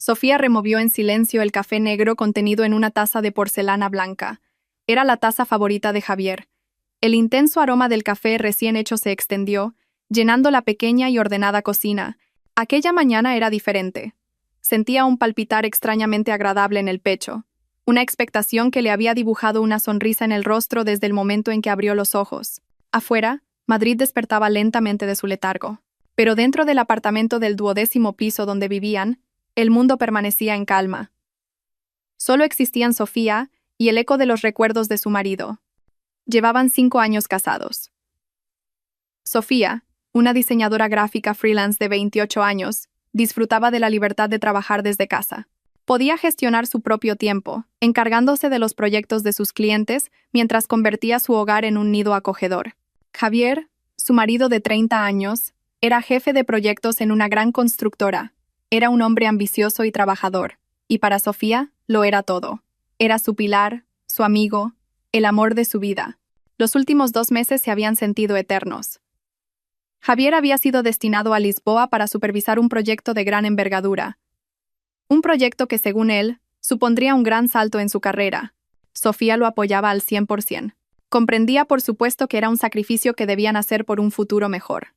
Sofía removió en silencio el café negro contenido en una taza de porcelana blanca. Era la taza favorita de Javier. El intenso aroma del café recién hecho se extendió, llenando la pequeña y ordenada cocina. Aquella mañana era diferente. Sentía un palpitar extrañamente agradable en el pecho, una expectación que le había dibujado una sonrisa en el rostro desde el momento en que abrió los ojos. Afuera, Madrid despertaba lentamente de su letargo. Pero dentro del apartamento del 12º piso donde vivían, el mundo permanecía en calma. Solo existían Sofía y el eco de los recuerdos de su marido. Llevaban 5 años casados. Sofía, una diseñadora gráfica freelance de 28 años, disfrutaba de la libertad de trabajar desde casa. Podía gestionar su propio tiempo, encargándose de los proyectos de sus clientes mientras convertía su hogar en un nido acogedor. Javier, su marido de 30 años, era jefe de proyectos en una gran constructora. Era un hombre ambicioso y trabajador, y para Sofía lo era todo. Era su pilar, su amigo, el amor de su vida. Los últimos 2 meses se habían sentido eternos. Javier había sido destinado a Lisboa para supervisar un proyecto de gran envergadura. Un proyecto que, según él, supondría un gran salto en su carrera. Sofía lo apoyaba al 100%. Comprendía, por supuesto, que era un sacrificio que debían hacer por un futuro mejor.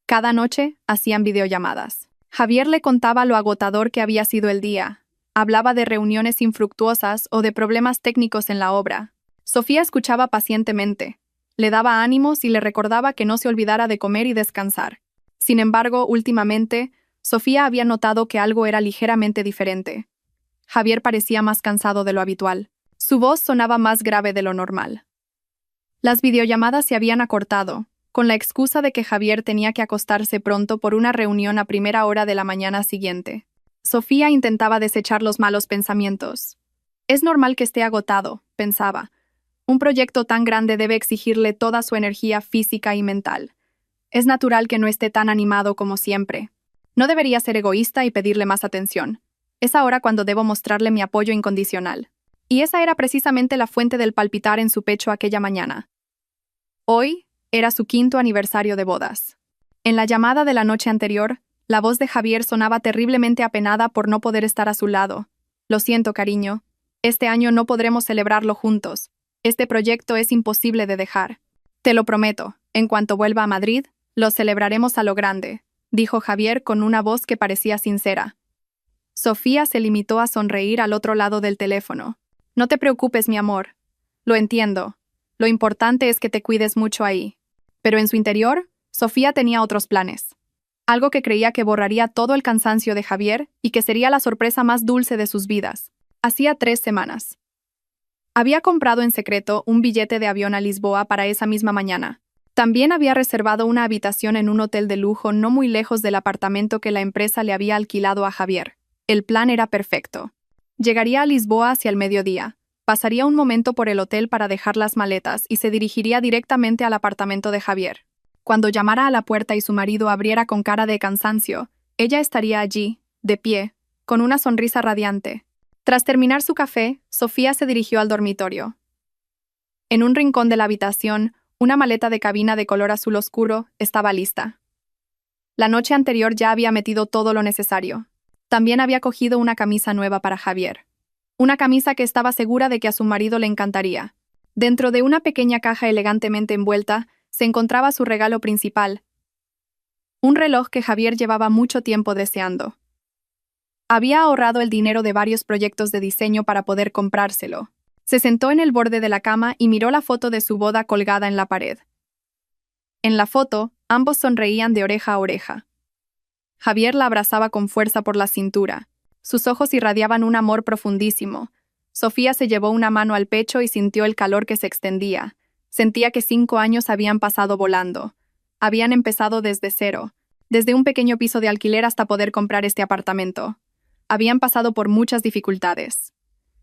Cada noche hacían videollamadas. Javier le contaba lo agotador que había sido el día. Hablaba de reuniones infructuosas o de problemas técnicos en la obra. Sofía escuchaba pacientemente. Le daba ánimos y le recordaba que no se olvidara de comer y descansar. Sin embargo, últimamente, Sofía había notado que algo era ligeramente diferente. Javier parecía más cansado de lo habitual. Su voz sonaba más grave de lo normal. Las videollamadas se habían acortado, con la excusa de que Javier tenía que acostarse pronto por una reunión a primera hora de la mañana siguiente. Sofía intentaba desechar los malos pensamientos. Es normal que esté agotado, pensaba. Un proyecto tan grande debe exigirle toda su energía física y mental. Es natural que no esté tan animado como siempre. No debería ser egoísta y pedirle más atención. Es ahora cuando debo mostrarle mi apoyo incondicional. Y esa era precisamente la fuente del palpitar en su pecho aquella mañana. Hoy era su 5º aniversario de bodas. En la llamada de la noche anterior, la voz de Javier sonaba terriblemente apenada por no poder estar a su lado. Lo siento, cariño. Este año no podremos celebrarlo juntos. Este proyecto es imposible de dejar. Te lo prometo, en cuanto vuelva a Madrid, lo celebraremos a lo grande, dijo Javier con una voz que parecía sincera. Sofía se limitó a sonreír al otro lado del teléfono. No te preocupes, mi amor. Lo entiendo. Lo importante es que te cuides mucho ahí. Pero en su interior, Sofía tenía otros planes. Algo que creía que borraría todo el cansancio de Javier y que sería la sorpresa más dulce de sus vidas. Hacía 3 semanas. Había comprado en secreto un billete de avión a Lisboa para esa misma mañana. También había reservado una habitación en un hotel de lujo no muy lejos del apartamento que la empresa le había alquilado a Javier. El plan era perfecto. Llegaría a Lisboa hacia el mediodía, pasaría un momento por el hotel para dejar las maletas y se dirigiría directamente al apartamento de Javier. Cuando llamara a la puerta y su marido abriera con cara de cansancio, ella estaría allí, de pie, con una sonrisa radiante. Tras terminar su café, Sofía se dirigió al dormitorio. En un rincón de la habitación, una maleta de cabina de color azul oscuro estaba lista. La noche anterior ya había metido todo lo necesario. También había cogido una camisa nueva para Javier. Una camisa que estaba segura de que a su marido le encantaría. Dentro de una pequeña caja elegantemente envuelta, se encontraba su regalo principal. Un reloj que Javier llevaba mucho tiempo deseando. Había ahorrado el dinero de varios proyectos de diseño para poder comprárselo. Se sentó en el borde de la cama y miró la foto de su boda colgada en la pared. En la foto, ambos sonreían de oreja a oreja. Javier la abrazaba con fuerza por la cintura. Sus ojos irradiaban un amor profundísimo. Sofía se llevó una mano al pecho y sintió el calor que se extendía. Sentía que 5 años habían pasado volando. Habían empezado desde cero, desde un pequeño piso de alquiler hasta poder comprar este apartamento. Habían pasado por muchas dificultades.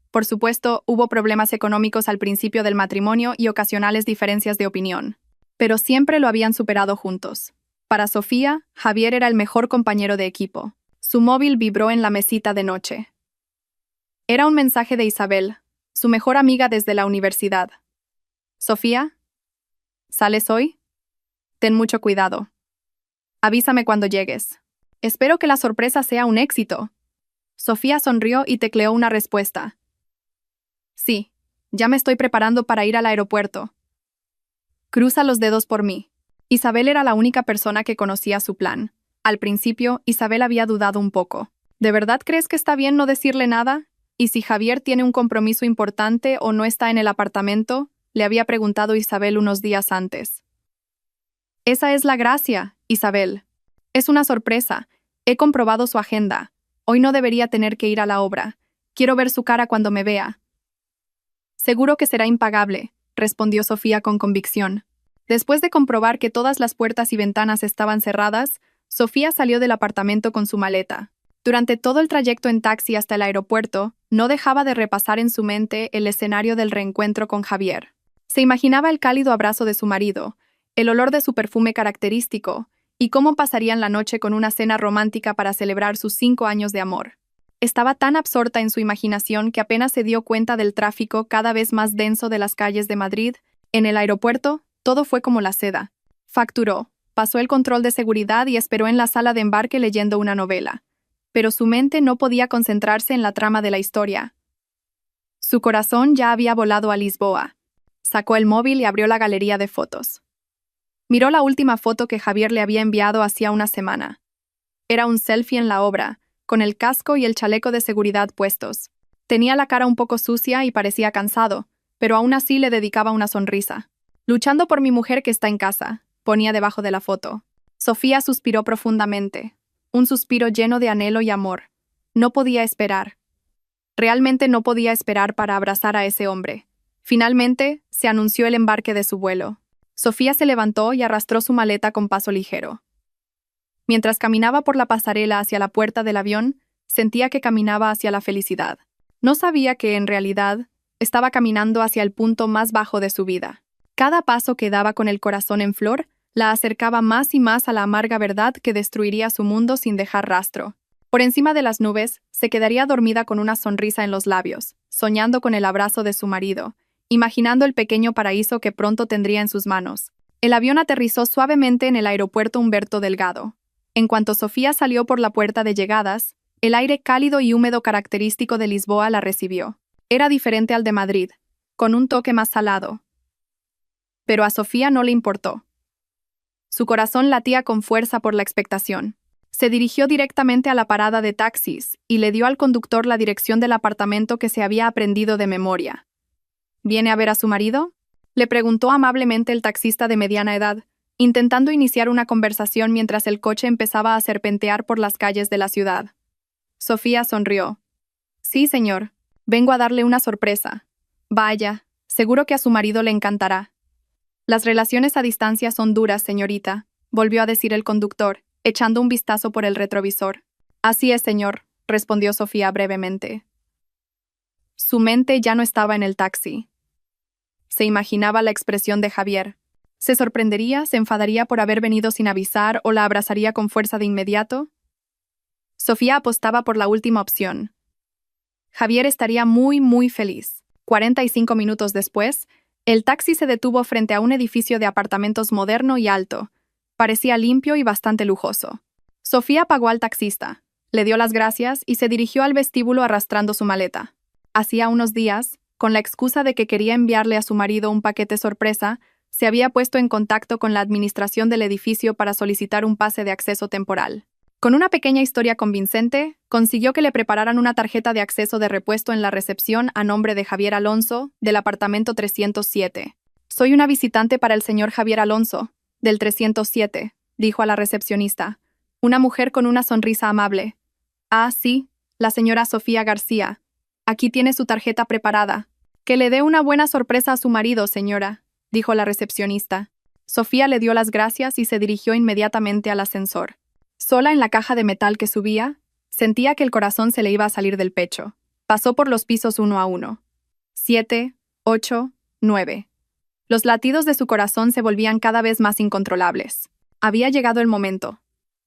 Por supuesto, hubo problemas económicos al principio del matrimonio y ocasionales diferencias de opinión. Pero siempre lo habían superado juntos. Para Sofía, Javier era el mejor compañero de equipo. Su móvil vibró en la mesita de noche. Era un mensaje de Isabel, su mejor amiga desde la universidad. «Sofía, ¿sales hoy? Ten mucho cuidado. Avísame cuando llegues. Espero que la sorpresa sea un éxito». Sofía sonrió y tecleó una respuesta. Sí, ya me estoy preparando para ir al aeropuerto. Cruza los dedos por mí. Isabel era la única persona que conocía su plan. Al principio, Isabel había dudado un poco. ¿De verdad crees que está bien no decirle nada? ¿Y si Javier tiene un compromiso importante o no está en el apartamento? Le había preguntado Isabel unos días antes. Esa es la gracia, Isabel. Es una sorpresa. He comprobado su agenda. Hoy no debería tener que ir a la obra. Quiero ver su cara cuando me vea. Seguro que será impagable, respondió Sofía con convicción. Después de comprobar que todas las puertas y ventanas estaban cerradas, Sofía salió del apartamento con su maleta. Durante todo el trayecto en taxi hasta el aeropuerto, no dejaba de repasar en su mente el escenario del reencuentro con Javier. Se imaginaba el cálido abrazo de su marido, el olor de su perfume característico, y cómo pasarían la noche con una cena romántica para celebrar sus 5 años de amor. Estaba tan absorta en su imaginación que apenas se dio cuenta del tráfico cada vez más denso de las calles de Madrid. En el aeropuerto, todo fue como la seda. Facturó, pasó el control de seguridad y esperó en la sala de embarque leyendo una novela. Pero su mente no podía concentrarse en la trama de la historia. Su corazón ya había volado a Lisboa. Sacó el móvil y abrió la galería de fotos. Miró la última foto que Javier le había enviado hacía una semana. Era un selfie en la obra, con el casco y el chaleco de seguridad puestos. Tenía la cara un poco sucia y parecía cansado, pero aún así le dedicaba una sonrisa. Luchando por mi mujer que está en casa, ponía debajo de la foto. Sofía suspiró profundamente. Un suspiro lleno de anhelo y amor. No podía esperar. Realmente no podía esperar para abrazar a ese hombre. Finalmente, se anunció el embarque de su vuelo. Sofía se levantó y arrastró su maleta con paso ligero. Mientras caminaba por la pasarela hacia la puerta del avión, sentía que caminaba hacia la felicidad. No sabía que, en realidad, estaba caminando hacia el punto más bajo de su vida. Cada paso que daba con el corazón en flor la acercaba más y más a la amarga verdad que destruiría su mundo sin dejar rastro. Por encima de las nubes, se quedaría dormida con una sonrisa en los labios, soñando con el abrazo de su marido, imaginando el pequeño paraíso que pronto tendría en sus manos. El avión aterrizó suavemente en el aeropuerto Humberto Delgado. En cuanto Sofía salió por la puerta de llegadas, el aire cálido y húmedo característico de Lisboa la recibió. Era diferente al de Madrid, con un toque más salado. Pero a Sofía no le importó. Su corazón latía con fuerza por la expectación. Se dirigió directamente a la parada de taxis y le dio al conductor la dirección del apartamento que se había aprendido de memoria. ¿Viene a ver a su marido?, le preguntó amablemente el taxista de mediana edad, intentando iniciar una conversación mientras el coche empezaba a serpentear por las calles de la ciudad. Sofía sonrió. Sí, señor. Vengo a darle una sorpresa. Vaya, seguro que a su marido le encantará. Las relaciones a distancia son duras, señorita, volvió a decir el conductor, echando un vistazo por el retrovisor. Así es, señor, respondió Sofía brevemente. Su mente ya no estaba en el taxi. Se imaginaba la expresión de Javier. ¿Se sorprendería, se enfadaría por haber venido sin avisar o la abrazaría con fuerza de inmediato? Sofía apostaba por la última opción. Javier estaría muy feliz. 45 minutos después, el taxi se detuvo frente a un edificio de apartamentos moderno y alto. Parecía limpio y bastante lujoso. Sofía pagó al taxista, le dio las gracias y se dirigió al vestíbulo arrastrando su maleta. Hacía unos días, con la excusa de que quería enviarle a su marido un paquete sorpresa, se había puesto en contacto con la administración del edificio para solicitar un pase de acceso temporal. Con una pequeña historia convincente, consiguió que le prepararan una tarjeta de acceso de repuesto en la recepción a nombre de Javier Alonso, del apartamento 307. Soy una visitante para el señor Javier Alonso, del 307, dijo a la recepcionista, una mujer con una sonrisa amable. Ah, sí, la señora Sofía García. Aquí tiene su tarjeta preparada. Que le dé una buena sorpresa a su marido, señora, dijo la recepcionista. Sofía le dio las gracias y se dirigió inmediatamente al ascensor. Sola en la caja de metal que subía, sentía que el corazón se le iba a salir del pecho. Pasó por los pisos uno a uno. 7, 8, 9. Los latidos de su corazón se volvían cada vez más incontrolables. Había llegado el momento.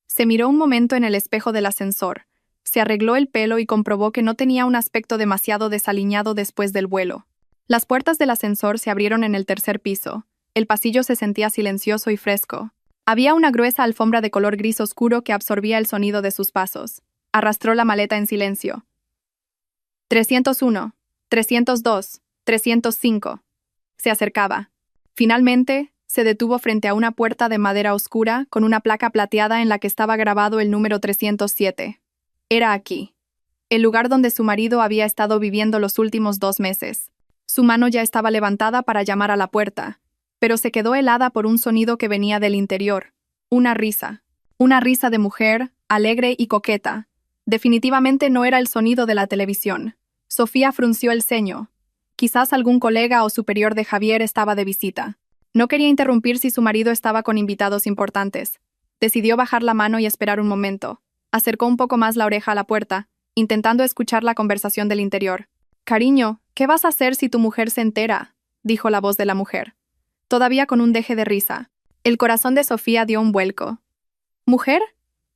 Se miró un momento en el espejo del ascensor. Se arregló el pelo y comprobó que no tenía un aspecto demasiado desaliñado después del vuelo. Las puertas del ascensor se abrieron en el tercer piso. El pasillo se sentía silencioso y fresco. Había una gruesa alfombra de color gris oscuro que absorbía el sonido de sus pasos. Arrastró la maleta en silencio. 301, 302, 305. Se acercaba. Finalmente, se detuvo frente a una puerta de madera oscura con una placa plateada en la que estaba grabado el número 307. Era aquí. El lugar donde su marido había estado viviendo los últimos 2 meses. Su mano ya estaba levantada para llamar a la puerta, pero se quedó helada por un sonido que venía del interior. Una risa. Una risa de mujer, alegre y coqueta. Definitivamente no era el sonido de la televisión. Sofía frunció el ceño. Quizás algún colega o superior de Javier estaba de visita. No quería interrumpir si su marido estaba con invitados importantes. Decidió bajar la mano y esperar un momento. Acercó un poco más la oreja a la puerta, intentando escuchar la conversación del interior. «Cariño, ¿qué vas a hacer si tu mujer se entera?», dijo la voz de la mujer, todavía con un deje de risa. El corazón de Sofía dio un vuelco. ¿Mujer?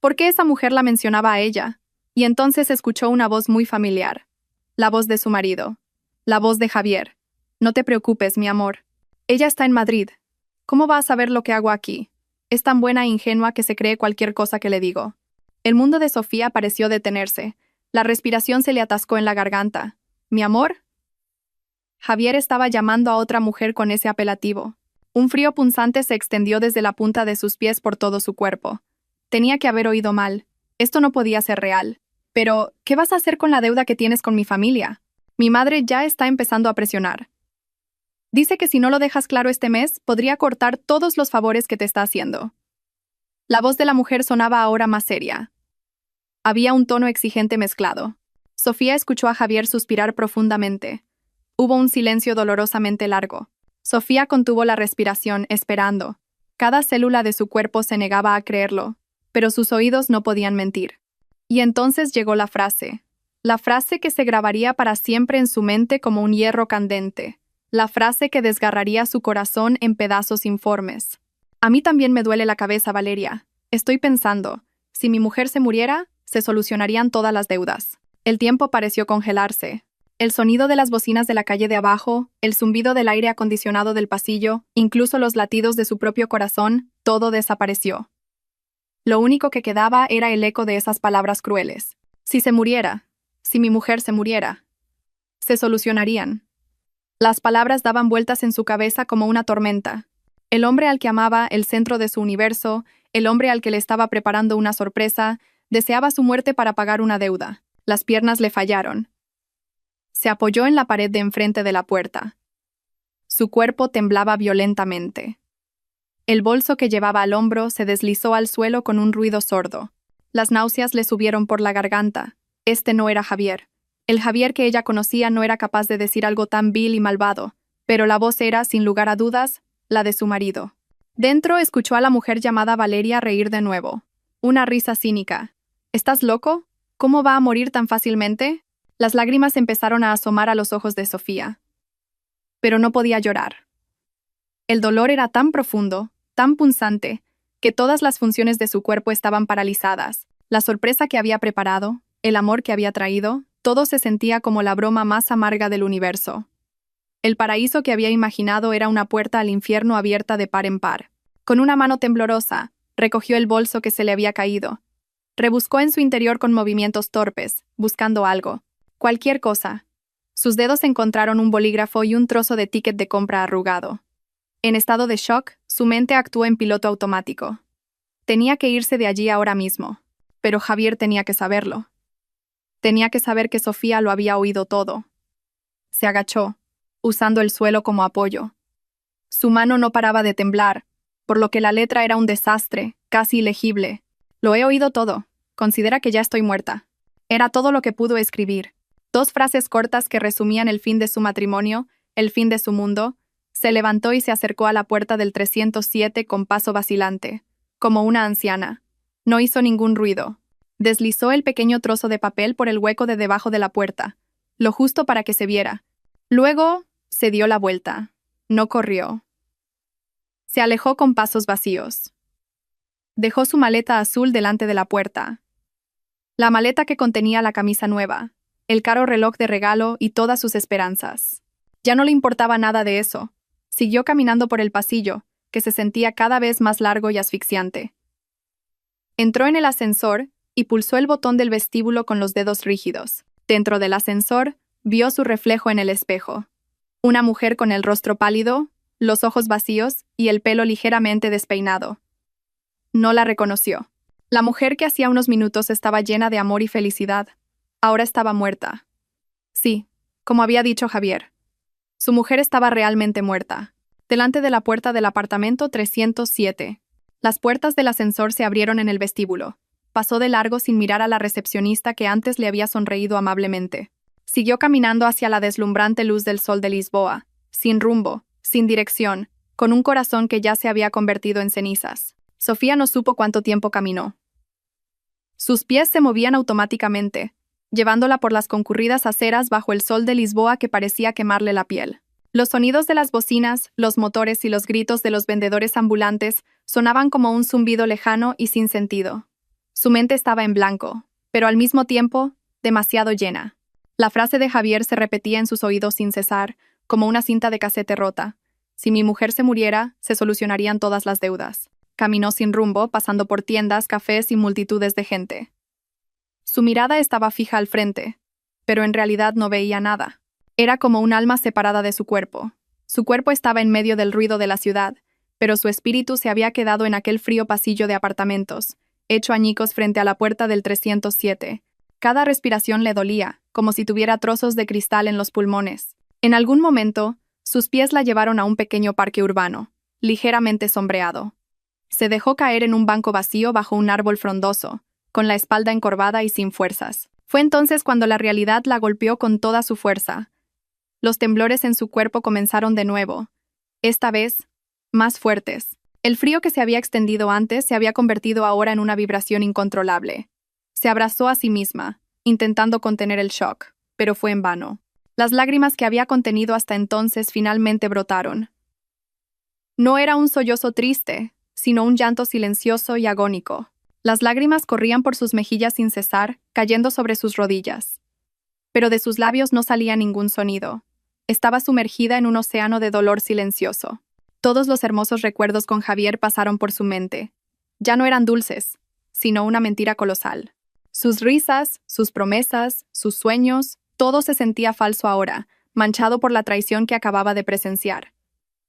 ¿Por qué esa mujer la mencionaba a ella? Y entonces escuchó una voz muy familiar. La voz de su marido. La voz de Javier. «No te preocupes, mi amor. Ella está en Madrid. ¿Cómo va a saber lo que hago aquí? Es tan buena e ingenua que se cree cualquier cosa que le digo». El mundo de Sofía pareció detenerse. La respiración se le atascó en la garganta. «¿Mi amor?». Javier estaba llamando a otra mujer con ese apelativo. Un frío punzante se extendió desde la punta de sus pies por todo su cuerpo. Tenía que haber oído mal. Esto no podía ser real. Pero, ¿qué vas a hacer con la deuda que tienes con mi familia? Mi madre ya está empezando a presionar. Dice que si no lo dejas claro este mes, podría cortar todos los favores que te está haciendo. La voz de la mujer sonaba ahora más seria. Había un tono exigente mezclado. Sofía escuchó a Javier suspirar profundamente. Hubo un silencio dolorosamente largo. Sofía contuvo la respiración, esperando. Cada célula de su cuerpo se negaba a creerlo, pero sus oídos no podían mentir. Y entonces llegó la frase que se grabaría para siempre en su mente como un hierro candente, la frase que desgarraría su corazón en pedazos informes. «A mí también me duele la cabeza, Valeria. Estoy pensando, si mi mujer se muriera, se solucionarían todas las deudas». El tiempo pareció congelarse. El sonido de las bocinas de la calle de abajo, el zumbido del aire acondicionado del pasillo, incluso los latidos de su propio corazón, todo desapareció. Lo único que quedaba era el eco de esas palabras crueles. Si se muriera, si mi mujer se muriera, se solucionarían. Las palabras daban vueltas en su cabeza como una tormenta. El hombre al que amaba, el centro de su universo, el hombre al que le estaba preparando una sorpresa, deseaba su muerte para pagar una deuda. Las piernas le fallaron. Se apoyó en la pared de enfrente de la puerta. Su cuerpo temblaba violentamente. El bolso que llevaba al hombro se deslizó al suelo con un ruido sordo. Las náuseas le subieron por la garganta. Este no era Javier. El Javier que ella conocía no era capaz de decir algo tan vil y malvado, pero la voz era, sin lugar a dudas, la de su marido. Dentro escuchó a la mujer llamada Valeria reír de nuevo. Una risa cínica. «¿Estás loco? ¿Cómo va a morir tan fácilmente?». Las lágrimas empezaron a asomar a los ojos de Sofía. Pero no podía llorar. El dolor era tan profundo, tan punzante, que todas las funciones de su cuerpo estaban paralizadas. La sorpresa que había preparado, el amor que había traído, todo se sentía como la broma más amarga del universo. El paraíso que había imaginado era una puerta al infierno abierta de par en par. Con una mano temblorosa, recogió el bolso que se le había caído. Rebuscó en su interior con movimientos torpes, buscando algo. Cualquier cosa. Sus dedos encontraron un bolígrafo y un trozo de ticket de compra arrugado. En estado de shock, su mente actuó en piloto automático. Tenía que irse de allí ahora mismo. Pero Javier tenía que saberlo. Tenía que saber que Sofía lo había oído todo. Se agachó, usando el suelo como apoyo. Su mano no paraba de temblar, por lo que la letra era un desastre, casi ilegible. «Lo he oído todo. Considera que ya estoy muerta». Era todo lo que pudo escribir. 2 frases cortas que resumían el fin de su matrimonio, el fin de su mundo. Se levantó y se acercó a la puerta del 307 con paso vacilante, como una anciana. No hizo ningún ruido. Deslizó el pequeño trozo de papel por el hueco de debajo de la puerta, lo justo para que se viera. Luego, se dio la vuelta. No corrió. Se alejó con pasos vacíos. Dejó su maleta azul delante de la puerta. La maleta que contenía la camisa nueva, el caro reloj de regalo y todas sus esperanzas. Ya no le importaba nada de eso. Siguió caminando por el pasillo, que se sentía cada vez más largo y asfixiante. Entró en el ascensor y pulsó el botón del vestíbulo con los dedos rígidos. Dentro del ascensor, Vio su reflejo en el espejo. Una mujer con el rostro pálido, los ojos vacíos y el pelo ligeramente despeinado. No la reconoció. La mujer que hacía unos minutos estaba llena de amor y felicidad. Ahora estaba muerta. Sí, como había dicho Javier. Su mujer estaba realmente muerta. Delante de la puerta del apartamento 307. Las puertas del ascensor se abrieron en el vestíbulo. Pasó de largo sin mirar a la recepcionista que antes le había sonreído amablemente. Siguió caminando hacia la deslumbrante luz del sol de Lisboa, sin rumbo, sin dirección, con un corazón que ya se había convertido en cenizas. Sofía no supo cuánto tiempo caminó. Sus pies se movían automáticamente, llevándola por las concurridas aceras bajo el sol de Lisboa que parecía quemarle la piel. Los sonidos de las bocinas, los motores y los gritos de los vendedores ambulantes sonaban como un zumbido lejano y sin sentido. Su mente estaba en blanco, pero al mismo tiempo, demasiado llena. La frase de Javier se repetía en sus oídos sin cesar, como una cinta de casete rota. Si mi mujer se muriera, se solucionarían todas las deudas. Caminó sin rumbo, pasando por tiendas, cafés y multitudes de gente. Su mirada estaba fija al frente, pero en realidad no veía nada. Era como un alma separada de su cuerpo. Su cuerpo estaba en medio del ruido de la ciudad, pero su espíritu se había quedado en aquel frío pasillo de apartamentos, hecho añicos frente a la puerta del 307. Cada respiración le dolía, como si tuviera trozos de cristal en los pulmones. En algún momento, sus pies la llevaron a un pequeño parque urbano, ligeramente sombreado. Se dejó caer en un banco vacío bajo un árbol frondoso, con la espalda encorvada y sin fuerzas. Fue entonces cuando la realidad la golpeó con toda su fuerza. Los temblores en su cuerpo comenzaron de nuevo, esta vez, más fuertes. El frío que se había extendido antes se había convertido ahora en una vibración incontrolable. Se abrazó a sí misma, intentando contener el shock, pero fue en vano. Las lágrimas que había contenido hasta entonces finalmente brotaron. No era un sollozo triste, sino un llanto silencioso y agónico. Las lágrimas corrían por sus mejillas sin cesar, cayendo sobre sus rodillas. Pero de sus labios no salía ningún sonido. Estaba sumergida en un océano de dolor silencioso. Todos los hermosos recuerdos con Javier pasaron por su mente. Ya no eran dulces, sino una mentira colosal. Sus risas, sus promesas, sus sueños, todo se sentía falso ahora, manchado por la traición que acababa de presenciar.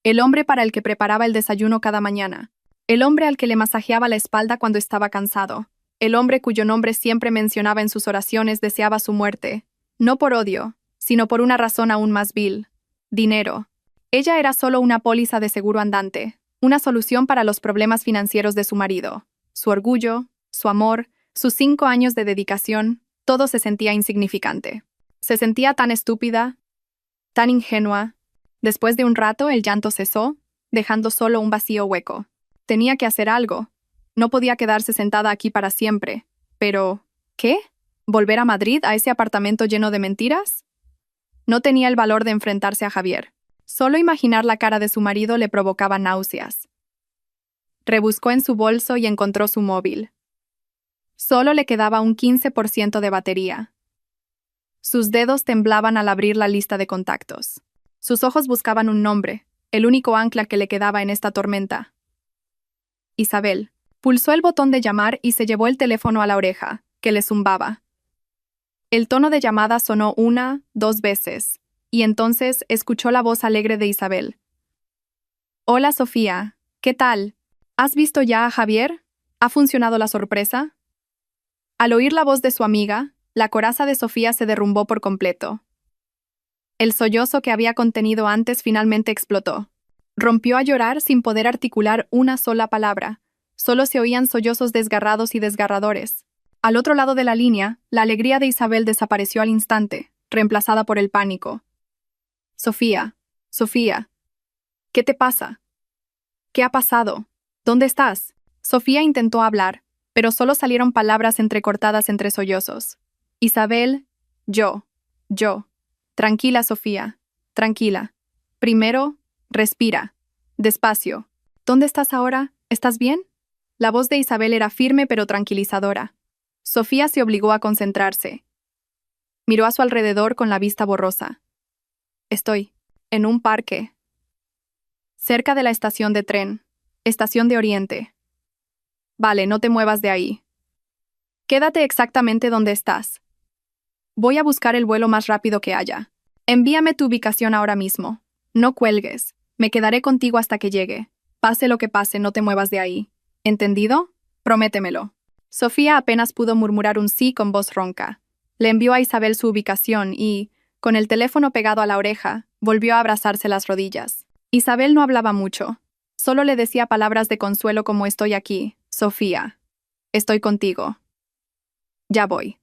El hombre para el que preparaba el desayuno cada mañana. El hombre al que le masajeaba la espalda cuando estaba cansado. El hombre cuyo nombre siempre mencionaba en sus oraciones deseaba su muerte. No por odio, sino por una razón aún más vil. Dinero. Ella era solo una póliza de seguro andante, una solución para los problemas financieros de su marido. Su orgullo, su amor, sus 5 años de dedicación, todo se sentía insignificante. Se sentía tan estúpida, tan ingenua. Después de un rato el llanto cesó, dejando solo un vacío hueco. Tenía que hacer algo. No podía quedarse sentada aquí para siempre. Pero, ¿qué? ¿Volver a Madrid, a ese apartamento lleno de mentiras? No tenía el valor de enfrentarse a Javier. Solo imaginar la cara de su marido le provocaba náuseas. Rebuscó en su bolso y encontró su móvil. Solo le quedaba un 15% de batería. Sus dedos temblaban al abrir la lista de contactos. Sus ojos buscaban un nombre, el único ancla que le quedaba en esta tormenta. Isabel. Pulsó el botón de llamar y se llevó el teléfono a la oreja, que le zumbaba. El tono de llamada sonó 1, 2 veces, y entonces escuchó la voz alegre de Isabel. «Hola, Sofía. ¿Qué tal? ¿Has visto ya a Javier? ¿Ha funcionado la sorpresa?» Al oír la voz de su amiga, la coraza de Sofía se derrumbó por completo. El sollozo que había contenido antes finalmente explotó. Rompió a llorar sin poder articular una sola palabra. Solo se oían sollozos desgarrados y desgarradores. Al otro lado de la línea, la alegría de Isabel desapareció al instante, reemplazada por el pánico. «Sofía, Sofía, ¿qué te pasa? ¿Qué ha pasado? ¿Dónde estás?» Sofía intentó hablar, pero solo salieron palabras entrecortadas entre sollozos. «Isabel, yo. Tranquila, Sofía, tranquila. Primero, respira. Despacio. ¿Dónde estás ahora? ¿Estás bien?» La voz de Isabel era firme pero tranquilizadora. Sofía se obligó a concentrarse. Miró a su alrededor con la vista borrosa. «Estoy en un parque. Cerca de la estación de tren. Estación de Oriente. Vale, no te muevas de ahí. Quédate exactamente donde estás. Voy a buscar el vuelo más rápido que haya. Envíame tu ubicación ahora mismo. No cuelgues. Me quedaré contigo hasta que llegue. Pase lo que pase, no te muevas de ahí. ¿Entendido? Prométemelo. Sofía apenas pudo murmurar un sí con voz ronca. Le envió a Isabel su ubicación y, con el teléfono pegado a la oreja, volvió a abrazarse las rodillas. Isabel no hablaba mucho. Solo le decía palabras de consuelo como estoy aquí, Sofía. Estoy contigo. Ya voy.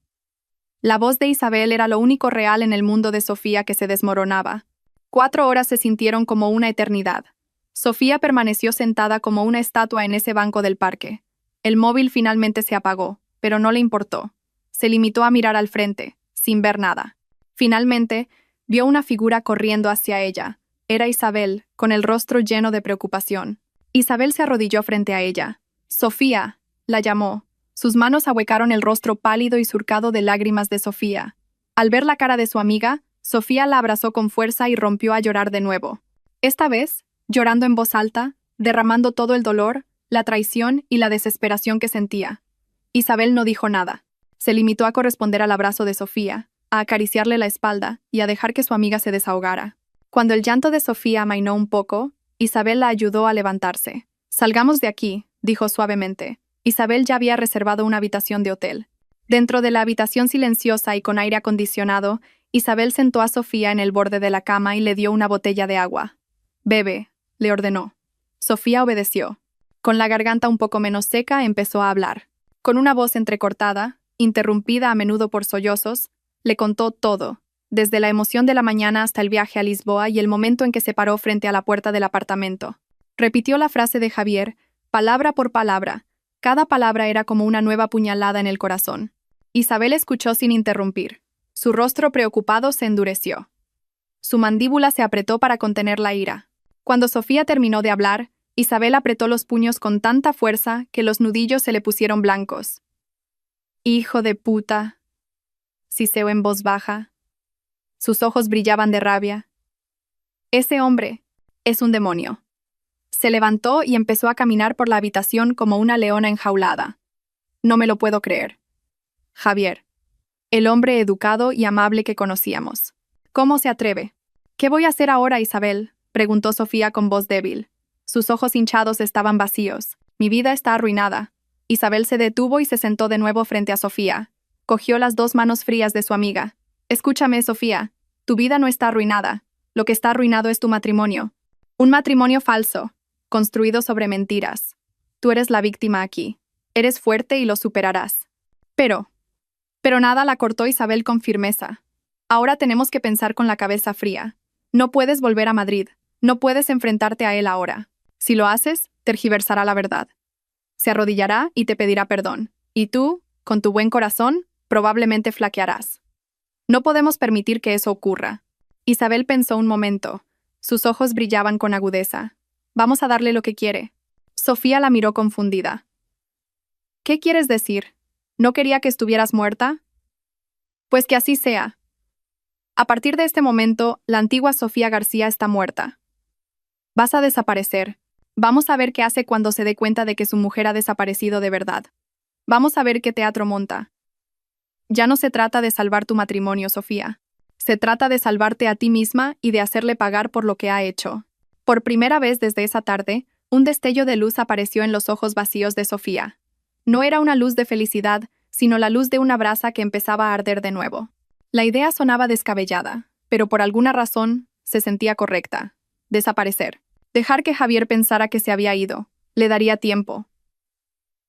La voz de Isabel era lo único real en el mundo de Sofía que se desmoronaba. 4 horas se sintieron como una eternidad. Sofía permaneció sentada como una estatua en ese banco del parque. El móvil finalmente se apagó, pero no le importó. Se limitó a mirar al frente, sin ver nada. Finalmente, vio una figura corriendo hacia ella. Era Isabel, con el rostro lleno de preocupación. Isabel se arrodilló frente a ella. «Sofía», la llamó. Sus manos ahuecaron el rostro pálido y surcado de lágrimas de Sofía. Al ver la cara de su amiga, Sofía la abrazó con fuerza y rompió a llorar de nuevo. Esta vez, llorando en voz alta, derramando todo el dolor, la traición y la desesperación que sentía. Isabel no dijo nada. Se limitó a corresponder al abrazo de Sofía, a acariciarle la espalda y a dejar que su amiga se desahogara. Cuando el llanto de Sofía amainó un poco, Isabel la ayudó a levantarse. «Salgamos de aquí», dijo suavemente. Isabel ya había reservado una habitación de hotel. Dentro de la habitación silenciosa y con aire acondicionado, Isabel sentó a Sofía en el borde de la cama y le dio una botella de agua. «Bebe», le ordenó. Sofía obedeció. Con la garganta un poco menos seca, empezó a hablar. Con una voz entrecortada, interrumpida a menudo por sollozos, le contó todo, desde la emoción de la mañana hasta el viaje a Lisboa y el momento en que se paró frente a la puerta del apartamento. Repitió la frase de Javier, palabra por palabra. Cada palabra era como una nueva puñalada en el corazón. Isabel escuchó sin interrumpir. Su rostro preocupado se endureció. Su mandíbula se apretó para contener la ira. Cuando Sofía terminó de hablar, Isabel apretó los puños con tanta fuerza que los nudillos se le pusieron blancos. «Hijo de puta», siseó en voz baja. Sus ojos brillaban de rabia. «Ese hombre es un demonio». Se levantó y empezó a caminar por la habitación como una leona enjaulada. «No me lo puedo creer. Javier, el hombre educado y amable que conocíamos. ¿Cómo se atreve?» «¿Qué voy a hacer ahora, Isabel?», preguntó Sofía con voz débil. Sus ojos hinchados estaban vacíos. «Mi vida está arruinada». Isabel se detuvo y se sentó de nuevo frente a Sofía. Cogió las 2 manos frías de su amiga. «Escúchame, Sofía. Tu vida no está arruinada. Lo que está arruinado es tu matrimonio. Un matrimonio falso, construido sobre mentiras. Tú eres la víctima aquí. Eres fuerte y lo superarás». Pero nada, la cortó Isabel con firmeza. «Ahora tenemos que pensar con la cabeza fría. No puedes volver a Madrid. No puedes enfrentarte a él ahora. Si lo haces, tergiversará la verdad. Se arrodillará y te pedirá perdón. Y tú, con tu buen corazón, probablemente flaquearás. No podemos permitir que eso ocurra». Isabel pensó un momento. Sus ojos brillaban con agudeza. «Vamos a darle lo que quiere». Sofía la miró confundida. «¿Qué quieres decir? ¿No quería que estuvieras muerta?» «Pues que así sea. A partir de este momento, la antigua Sofía García está muerta. Vas a desaparecer. Vamos a ver qué hace cuando se dé cuenta de que su mujer ha desaparecido de verdad. Vamos a ver qué teatro monta. Ya no se trata de salvar tu matrimonio, Sofía. Se trata de salvarte a ti misma y de hacerle pagar por lo que ha hecho». Por primera vez desde esa tarde, un destello de luz apareció en los ojos vacíos de Sofía. No era una luz de felicidad, sino la luz de una brasa que empezaba a arder de nuevo. La idea sonaba descabellada, pero por alguna razón se sentía correcta. Desaparecer. Dejar que Javier pensara que se había ido. Le daría tiempo.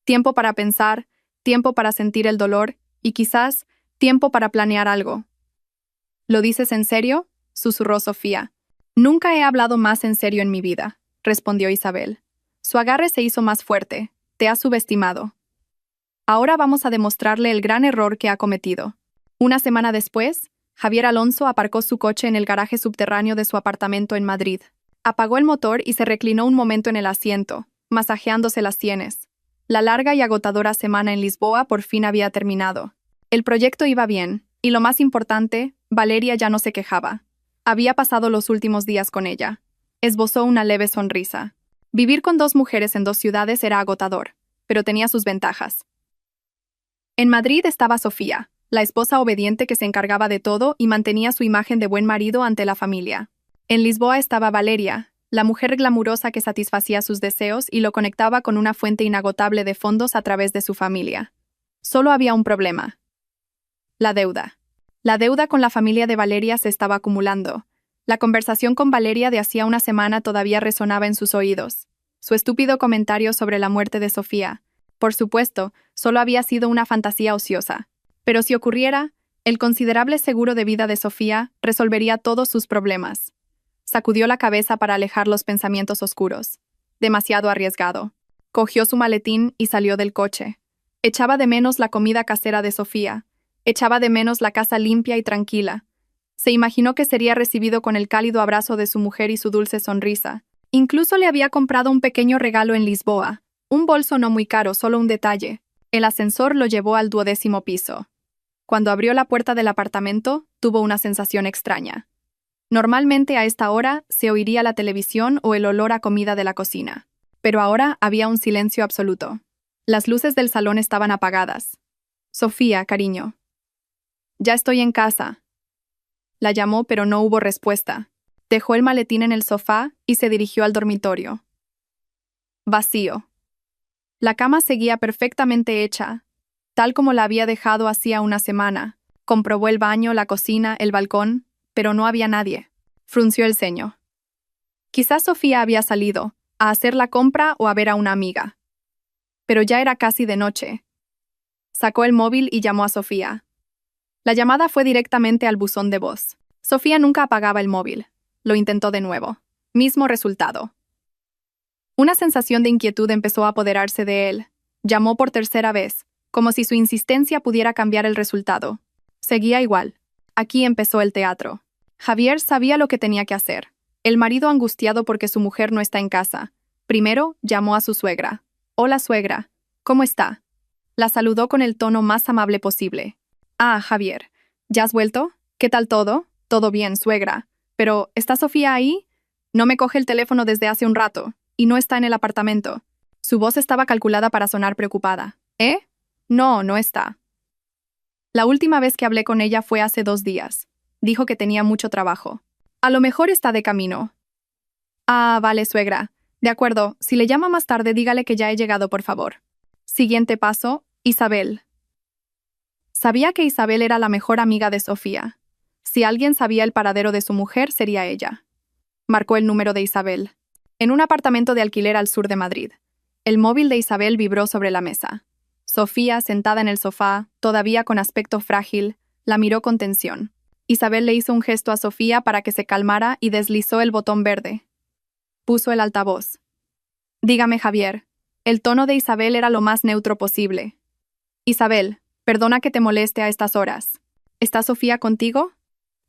Tiempo para pensar, tiempo para sentir el dolor y quizás tiempo para planear algo. «¿Lo dices en serio?», susurró Sofía. «Nunca he hablado más en serio en mi vida», respondió Isabel. Su agarre se hizo más fuerte. «Te has subestimado. Ahora vamos a demostrarle el gran error que ha cometido». Una semana después, Javier Alonso aparcó su coche en el garaje subterráneo de su apartamento en Madrid. Apagó el motor y se reclinó un momento en el asiento, masajeándose las sienes. La larga y agotadora semana en Lisboa por fin había terminado. El proyecto iba bien, y lo más importante, Valeria ya no se quejaba. Había pasado los últimos días con ella. Esbozó una leve sonrisa. Vivir con 2 mujeres en 2 ciudades era agotador, pero tenía sus ventajas. En Madrid estaba Sofía, la esposa obediente que se encargaba de todo y mantenía su imagen de buen marido ante la familia. En Lisboa estaba Valeria, la mujer glamurosa que satisfacía sus deseos y lo conectaba con una fuente inagotable de fondos a través de su familia. Solo había un problema: la deuda. La deuda con la familia de Valeria se estaba acumulando. La conversación con Valeria de hacía una semana todavía resonaba en sus oídos. Su estúpido comentario sobre la muerte de Sofía, por supuesto, solo había sido una fantasía ociosa. Pero si ocurriera, el considerable seguro de vida de Sofía resolvería todos sus problemas. Sacudió la cabeza para alejar los pensamientos oscuros. Demasiado arriesgado. Cogió su maletín y salió del coche. Echaba de menos la comida casera de Sofía. Echaba de menos la casa limpia y tranquila. Se imaginó que sería recibido con el cálido abrazo de su mujer y su dulce sonrisa. Incluso le había comprado un pequeño regalo en Lisboa. Un bolso no muy caro, solo un detalle. El ascensor lo llevó al 12º piso. Cuando abrió la puerta del apartamento, tuvo una sensación extraña. Normalmente a esta hora se oiría la televisión o el olor a comida de la cocina. Pero ahora había un silencio absoluto. Las luces del salón estaban apagadas. «Sofía, cariño». «Ya estoy en casa». La llamó, pero no hubo respuesta. Dejó el maletín en el sofá y se dirigió al dormitorio. Vacío. La cama seguía perfectamente hecha, tal como la había dejado hacía una semana. Comprobó el baño, la cocina, el balcón, pero no había nadie. Frunció el ceño. Quizás Sofía había salido, a hacer la compra o a ver a una amiga. Pero ya era casi de noche. Sacó el móvil y llamó a Sofía. La llamada fue directamente al buzón de voz. Sofía nunca apagaba el móvil. Lo intentó de nuevo. Mismo resultado. Una sensación de inquietud empezó a apoderarse de él. Llamó por tercera vez, como si su insistencia pudiera cambiar el resultado. Seguía igual. Aquí empezó el teatro. Javier sabía lo que tenía que hacer. El marido angustiado porque su mujer no está en casa. Primero, llamó a su suegra. «Hola, suegra. ¿Cómo está?» La saludó con el tono más amable posible. «Ah, Javier. ¿Ya has vuelto? ¿Qué tal todo?» «Todo bien, suegra. Pero, ¿está Sofía ahí?» «No me coge el teléfono desde hace un rato. Y no está en el apartamento». Su voz estaba calculada para sonar preocupada. «¿Eh? No, no está. La última vez que hablé con ella fue hace 2 días. Dijo que tenía mucho trabajo. A lo mejor está de camino». «Ah, vale, suegra. De acuerdo, si le llama más tarde dígale que ya he llegado, por favor». Siguiente paso, Isabel. Sabía que Isabel era la mejor amiga de Sofía. Si alguien sabía el paradero de su mujer, sería ella. Marcó el número de Isabel. En un apartamento de alquiler al sur de Madrid. El móvil de Isabel vibró sobre la mesa. Sofía, sentada en el sofá, todavía con aspecto frágil, la miró con tensión. Isabel le hizo un gesto a Sofía para que se calmara y deslizó el botón verde. Puso el altavoz. «Dígame, Javier». El tono de Isabel era lo más neutro posible. «Isabel, perdona que te moleste a estas horas. ¿Está Sofía contigo?»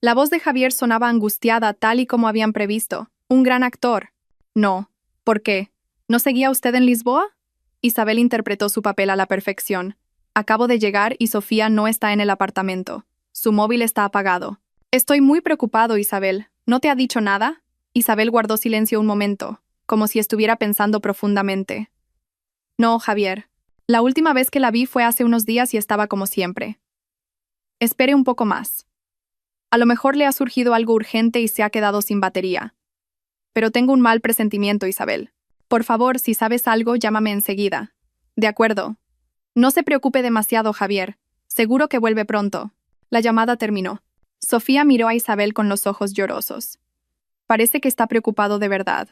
La voz de Javier sonaba angustiada, tal y como habían previsto. Un gran actor. «No. ¿Por qué? ¿No seguía usted en Lisboa?» Isabel interpretó su papel a la perfección. «Acabo de llegar y Sofía no está en el apartamento. Su móvil está apagado». «Estoy muy preocupado, Isabel. ¿No te ha dicho nada?» Isabel guardó silencio un momento, como si estuviera pensando profundamente. «No, Javier. La última vez que la vi fue hace unos días y estaba como siempre». «Espere un poco más. A lo mejor le ha surgido algo urgente y se ha quedado sin batería. Pero tengo un mal presentimiento, Isabel. Por favor, si sabes algo, llámame enseguida». «De acuerdo. No se preocupe demasiado, Javier. Seguro que vuelve pronto». La llamada terminó. Sofía miró a Isabel con los ojos llorosos. «Parece que está preocupado de verdad»,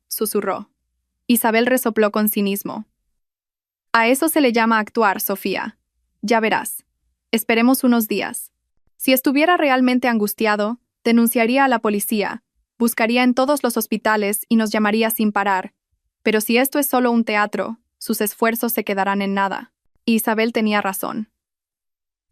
susurró. Isabel resopló con cinismo. «A eso se le llama actuar, Sofía. Ya verás. Esperemos unos días. Si estuviera realmente angustiado, denunciaría a la policía, buscaría en todos los hospitales y nos llamaría sin parar. Pero si esto es solo un teatro, sus esfuerzos se quedarán en nada». Y Isabel tenía razón.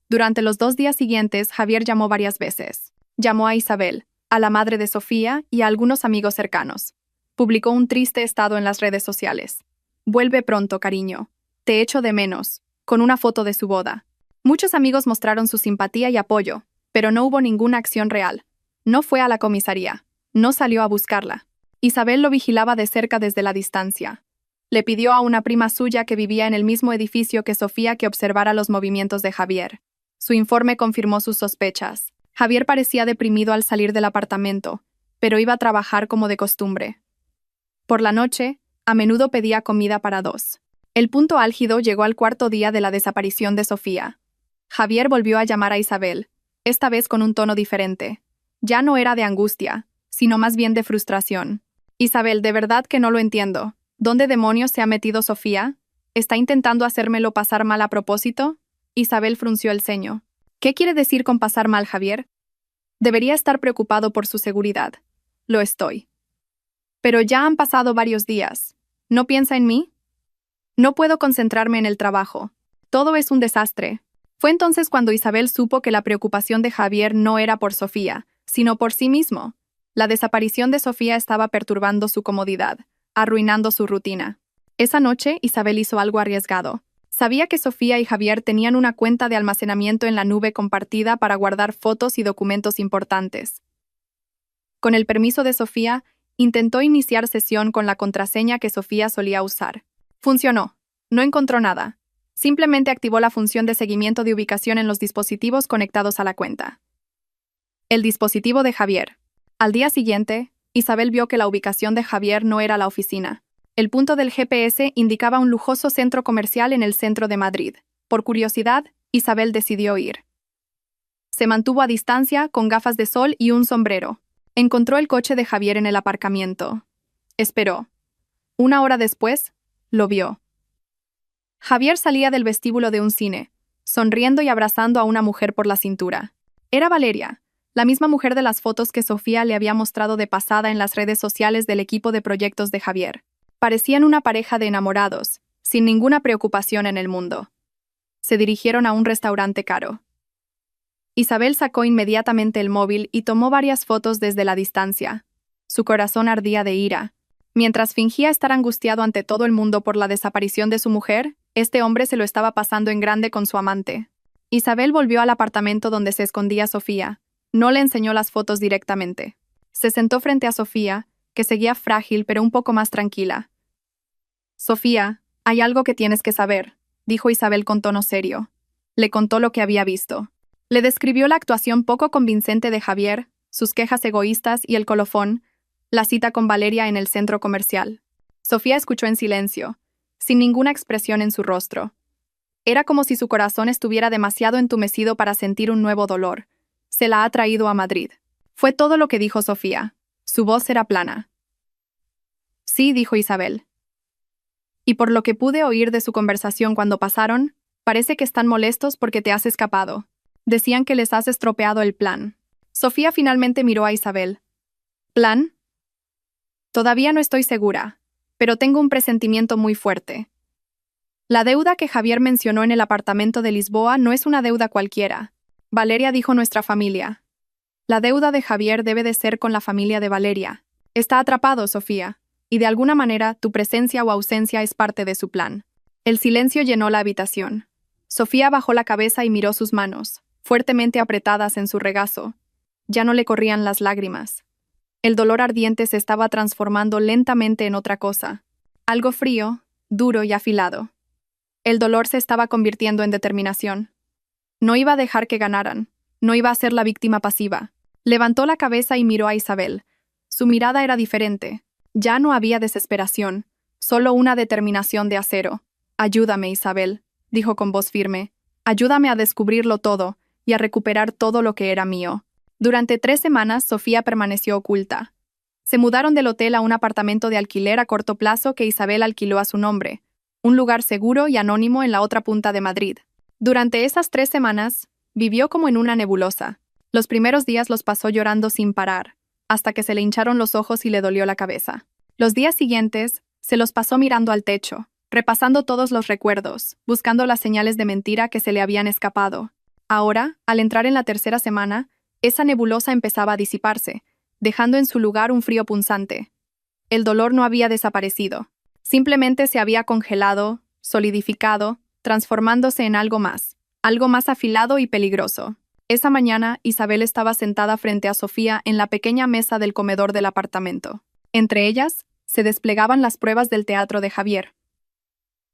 Durante los 2 días siguientes, Javier llamó varias veces. Llamó a Isabel, a la madre de Sofía y a algunos amigos cercanos. Publicó un triste estado en las redes sociales. «Vuelve pronto, cariño. Te echo de menos», con una foto de su boda. Muchos amigos mostraron su simpatía y apoyo, pero no hubo ninguna acción real. No fue a la comisaría. No salió a buscarla. Isabel lo vigilaba de cerca desde la distancia. Le pidió a una prima suya que vivía en el mismo edificio que Sofía que observara los movimientos de Javier. Su informe confirmó sus sospechas. Javier parecía deprimido al salir del apartamento, pero iba a trabajar como de costumbre. Por la noche, a menudo pedía comida para dos. El punto álgido llegó al cuarto día de la desaparición de Sofía. Javier volvió a llamar a Isabel, esta vez con un tono diferente. Ya no era de angustia, sino más bien de frustración. Isabel, de verdad que no lo entiendo. ¿Dónde demonios se ha metido Sofía? ¿Está intentando hacérmelo pasar mal a propósito? Isabel frunció el ceño. ¿Qué quiere decir con pasar mal, Javier? Debería estar preocupado por su seguridad. Lo estoy. Pero ya han pasado varios días. ¿No piensa en mí? No puedo concentrarme en el trabajo. Todo es un desastre. Fue entonces cuando Isabel supo que la preocupación de Javier no era por Sofía, sino por sí mismo. La desaparición de Sofía estaba perturbando su comodidad, arruinando su rutina. Esa noche, Isabel hizo algo arriesgado. Sabía que Sofía y Javier tenían una cuenta de almacenamiento en la nube compartida para guardar fotos y documentos importantes. Con el permiso de Sofía, intentó iniciar sesión con la contraseña que Sofía solía usar. Funcionó. No encontró nada. Simplemente activó la función de seguimiento de ubicación en los dispositivos conectados a la cuenta. El dispositivo de Javier. Al día siguiente, Isabel vio que la ubicación de Javier no era la oficina. El punto del GPS indicaba un lujoso centro comercial en el centro de Madrid. Por curiosidad, Isabel decidió ir. Se mantuvo a distancia, con gafas de sol y un sombrero. Encontró el coche de Javier en el aparcamiento. Esperó. 1 hora después, lo vio. Javier salía del vestíbulo de un cine, sonriendo y abrazando a una mujer por la cintura. Era Valeria, la misma mujer de las fotos que Sofía le había mostrado de pasada en las redes sociales del equipo de proyectos de Javier. Parecían una pareja de enamorados, sin ninguna preocupación en el mundo. Se dirigieron a un restaurante caro. Isabel sacó inmediatamente el móvil y tomó varias fotos desde la distancia. Su corazón ardía de ira. Mientras fingía estar angustiado ante todo el mundo por la desaparición de su mujer, este hombre se lo estaba pasando en grande con su amante. Isabel volvió al apartamento donde se escondía Sofía. No le enseñó las fotos directamente. Se sentó frente a Sofía, que seguía frágil pero un poco más tranquila. Sofía, hay algo que tienes que saber, dijo Isabel con tono serio. Le contó lo que había visto. Le describió la actuación poco convincente de Javier, sus quejas egoístas y el colofón, la cita con Valeria en el centro comercial. Sofía escuchó en silencio, sin ninguna expresión en su rostro. Era como si su corazón estuviera demasiado entumecido para sentir un nuevo dolor. Se la ha traído a Madrid. Fue todo lo que dijo Sofía. Su voz era plana. Sí, dijo Isabel. Y por lo que pude oír de su conversación cuando pasaron, parece que están molestos porque te has escapado. Decían que les has estropeado el plan. Sofía finalmente miró a Isabel. ¿Plan? Todavía no estoy segura, pero tengo un presentimiento muy fuerte. La deuda que Javier mencionó en el apartamento de Lisboa no es una deuda cualquiera. Valeria dijo nuestra familia. La deuda de Javier debe de ser con la familia de Valeria. Está atrapado, Sofía, y de alguna manera tu presencia o ausencia es parte de su plan. El silencio llenó la habitación. Sofía bajó la cabeza y miró sus manos, fuertemente apretadas en su regazo. Ya no le corrían las lágrimas. El dolor ardiente se estaba transformando lentamente en otra cosa. Algo frío, duro y afilado. El dolor se estaba convirtiendo en determinación. No iba a dejar que ganaran. No iba a ser la víctima pasiva. Levantó la cabeza y miró a Isabel. Su mirada era diferente. Ya no había desesperación, solo una determinación de acero. Ayúdame, Isabel, dijo con voz firme. Ayúdame a descubrirlo todo y a recuperar todo lo que era mío. Durante 3 semanas, Sofía permaneció oculta. Se mudaron del hotel a un apartamento de alquiler a corto plazo que Isabel alquiló a su nombre, un lugar seguro y anónimo en la otra punta de Madrid. Durante esas 3 semanas, vivió como en una nebulosa. Los primeros días los pasó llorando sin parar, hasta que se le hincharon los ojos y le dolió la cabeza. Los días siguientes, se los pasó mirando al techo, repasando todos los recuerdos, buscando las señales de mentira que se le habían escapado. Ahora, al entrar en la 3ª semana, esa nebulosa empezaba a disiparse, dejando en su lugar un frío punzante. El dolor no había desaparecido. Simplemente se había congelado, solidificado, transformándose en algo más afilado y peligroso. Esa mañana, Isabel estaba sentada frente a Sofía en la pequeña mesa del comedor del apartamento. Entre ellas, se desplegaban las pruebas del teatro de Javier.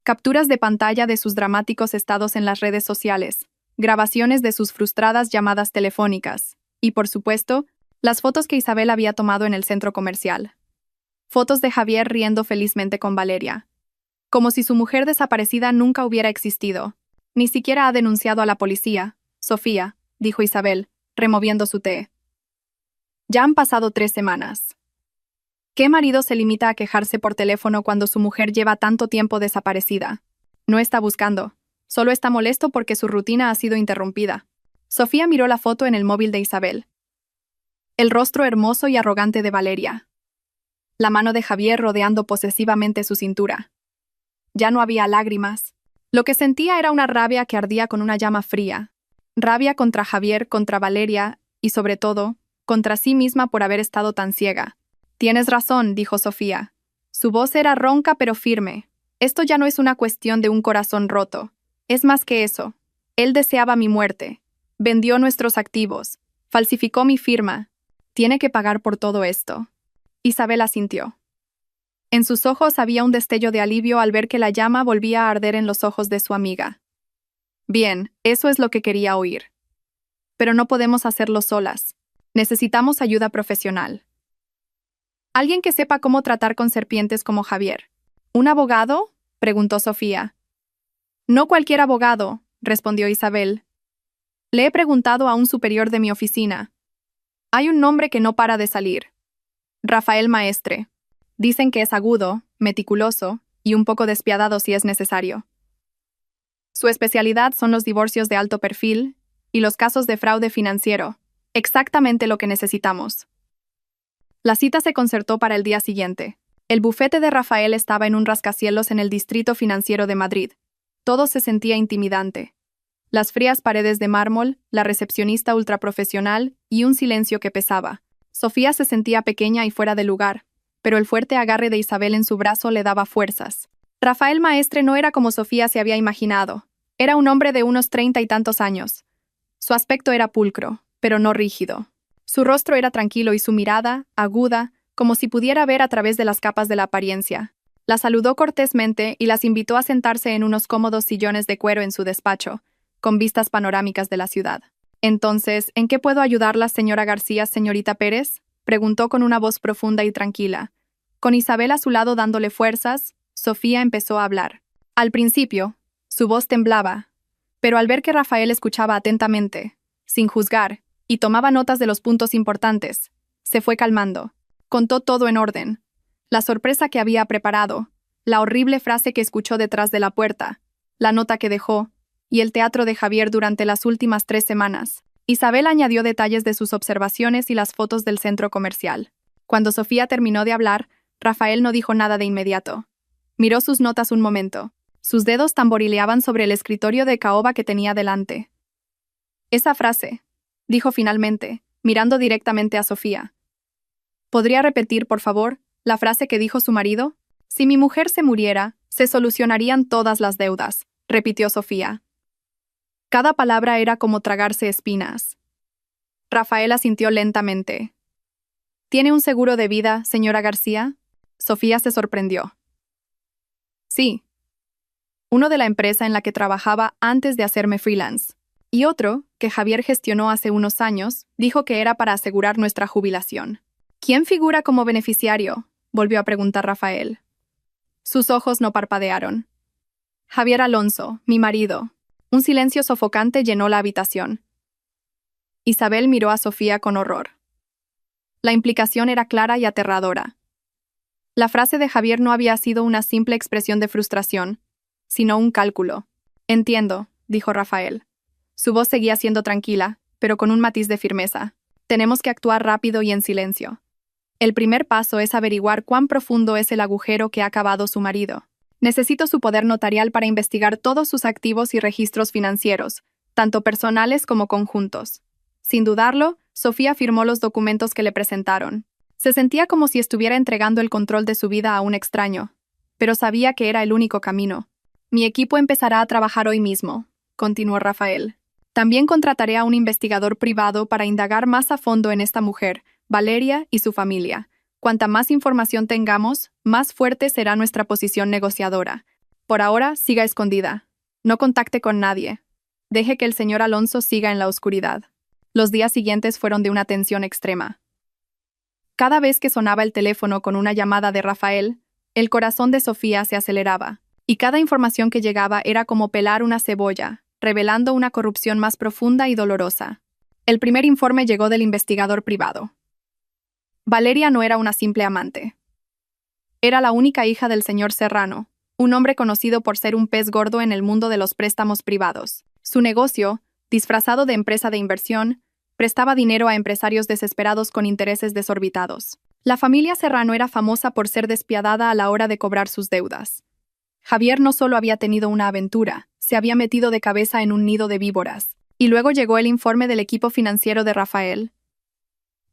Capturas de pantalla de sus dramáticos estados en las redes sociales, grabaciones de sus frustradas llamadas telefónicas y, por supuesto, las fotos que Isabel había tomado en el centro comercial. Fotos de Javier riendo felizmente con Valeria. Como si su mujer desaparecida nunca hubiera existido. Ni siquiera ha denunciado a la policía, Sofía, dijo Isabel, removiendo su té. Ya han pasado 3 semanas. ¿Qué marido se limita a quejarse por teléfono cuando su mujer lleva tanto tiempo desaparecida? No está buscando. Solo está molesto porque su rutina ha sido interrumpida. Sofía miró la foto en el móvil de Isabel. El rostro hermoso y arrogante de Valeria. La mano de Javier rodeando posesivamente su cintura. Ya no había lágrimas. Lo que sentía era una rabia que ardía con una llama fría. Rabia contra Javier, contra Valeria y, sobre todo, contra sí misma por haber estado tan ciega. Tienes razón, dijo Sofía. Su voz era ronca pero firme. Esto ya no es una cuestión de un corazón roto. Es más que eso. Él deseaba mi muerte. Vendió nuestros activos. Falsificó mi firma. Tiene que pagar por todo esto. Isabel asintió. En sus ojos había un destello de alivio al ver que la llama volvía a arder en los ojos de su amiga. Bien, eso es lo que quería oír. Pero no podemos hacerlo solas. Necesitamos ayuda profesional. Alguien que sepa cómo tratar con serpientes como Javier. ¿Un abogado?, preguntó Sofía. No cualquier abogado, respondió Isabel. Le he preguntado a un superior de mi oficina. Hay un nombre que no para de salir. Rafael Maestre. Dicen que es agudo, meticuloso y un poco despiadado si es necesario. Su especialidad son los divorcios de alto perfil y los casos de fraude financiero. Exactamente lo que necesitamos. La cita se concertó para el día siguiente. El bufete de Rafael estaba en un rascacielos en el distrito financiero de Madrid. Todo se sentía intimidante. Las frías paredes de mármol, la recepcionista ultraprofesional y un silencio que pesaba. Sofía se sentía pequeña y fuera de lugar, pero el fuerte agarre de Isabel en su brazo le daba fuerzas. Rafael Maestre no era como Sofía se había imaginado. Era un hombre de unos 30 y tantos años. Su aspecto era pulcro, pero no rígido. Su rostro era tranquilo y su mirada, aguda, como si pudiera ver a través de las capas de la apariencia. La saludó cortésmente y las invitó a sentarse en unos cómodos sillones de cuero en su despacho, con vistas panorámicas de la ciudad. Entonces, ¿en qué puedo ayudarla, señora García, señorita Pérez?, preguntó con una voz profunda y tranquila. Con Isabel a su lado dándole fuerzas, Sofía empezó a hablar. Al principio, su voz temblaba, pero al ver que Rafael escuchaba atentamente, sin juzgar, y tomaba notas de los puntos importantes, se fue calmando. Contó todo en orden. La sorpresa que había preparado, la horrible frase que escuchó detrás de la puerta, la nota que dejó, y el teatro de Javier durante las últimas 3 semanas. Isabel añadió detalles de sus observaciones y las fotos del centro comercial. Cuando Sofía terminó de hablar, Rafael no dijo nada de inmediato. Miró sus notas un momento. Sus dedos tamborileaban sobre el escritorio de caoba que tenía delante. Esa frase, dijo finalmente, mirando directamente a Sofía. ¿Podría repetir, por favor, la frase que dijo su marido? Si mi mujer se muriera, se solucionarían todas las deudas, repitió Sofía. Cada palabra era como tragarse espinas. Rafael asintió lentamente. ¿Tiene un seguro de vida, señora García? Sofía se sorprendió. Sí. Uno de la empresa en la que trabajaba antes de hacerme freelance. Y otro, que Javier gestionó hace unos años, dijo que era para asegurar nuestra jubilación. ¿Quién figura como beneficiario?, volvió a preguntar Rafael. Sus ojos no parpadearon. Javier Alonso, mi marido. Un silencio sofocante llenó la habitación. Isabel miró a Sofía con horror. La implicación era clara y aterradora. La frase de Javier no había sido una simple expresión de frustración, sino un cálculo. Entiendo, dijo Rafael. Su voz seguía siendo tranquila, pero con un matiz de firmeza. Tenemos que actuar rápido y en silencio. El primer paso es averiguar cuán profundo es el agujero que ha cavado su marido. Necesito su poder notarial para investigar todos sus activos y registros financieros, tanto personales como conjuntos. Sin dudarlo, Sofía firmó los documentos que le presentaron. Se sentía como si estuviera entregando el control de su vida a un extraño, pero sabía que era el único camino. Mi equipo empezará a trabajar hoy mismo, continuó Rafael. También contrataré a un investigador privado para indagar más a fondo en esta mujer, Valeria y su familia. Cuanta más información tengamos, más fuerte será nuestra posición negociadora. Por ahora, siga escondida. No contacte con nadie. Deje que el señor Alonso siga en la oscuridad. Los días siguientes fueron de una tensión extrema. Cada vez que sonaba el teléfono con una llamada de Rafael, el corazón de Sofía se aceleraba, y cada información que llegaba era como pelar una cebolla, revelando una corrupción más profunda y dolorosa. El primer informe llegó del investigador privado. Valeria no era una simple amante. Era la única hija del señor Serrano, un hombre conocido por ser un pez gordo en el mundo de los préstamos privados. Su negocio, disfrazado de empresa de inversión, prestaba dinero a empresarios desesperados con intereses desorbitados. La familia Serrano era famosa por ser despiadada a la hora de cobrar sus deudas. Javier no solo había tenido una aventura, se había metido de cabeza en un nido de víboras. Y luego llegó el informe del equipo financiero de Rafael.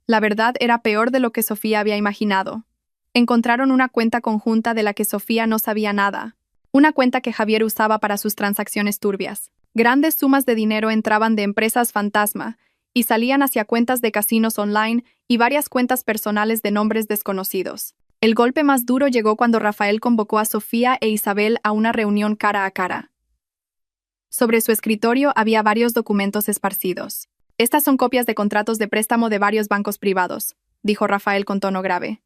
La verdad era peor de lo que Sofía había imaginado. Encontraron una cuenta conjunta de la que Sofía no sabía nada. Una cuenta que Javier usaba para sus transacciones turbias. Grandes sumas de dinero entraban de empresas fantasma y salían hacia cuentas de casinos online y varias cuentas personales de nombres desconocidos. El golpe más duro llegó cuando Rafael convocó a Sofía e Isabel a una reunión cara a cara. Sobre su escritorio había varios documentos esparcidos. Estas son copias de contratos de préstamo de varios bancos privados, dijo Rafael con tono grave.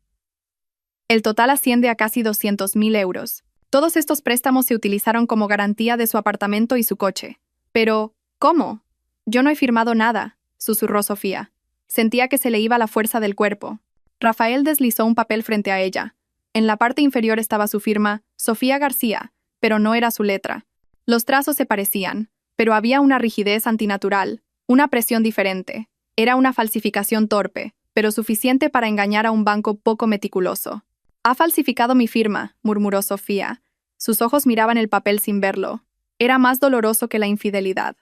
El total asciende a casi 200.000 euros. Todos estos préstamos se utilizaron como garantía de su apartamento y su coche. Pero, ¿cómo? Yo no he firmado nada, susurró Sofía. Sentía que se le iba la fuerza del cuerpo. Rafael deslizó un papel frente a ella. En la parte inferior estaba su firma, Sofía García, pero no era su letra. Los trazos se parecían, pero había una rigidez antinatural, una presión diferente. Era una falsificación torpe, pero suficiente para engañar a un banco poco meticuloso. «Ha falsificado mi firma», murmuró Sofía. Sus ojos miraban el papel sin verlo. Era más doloroso que la infidelidad.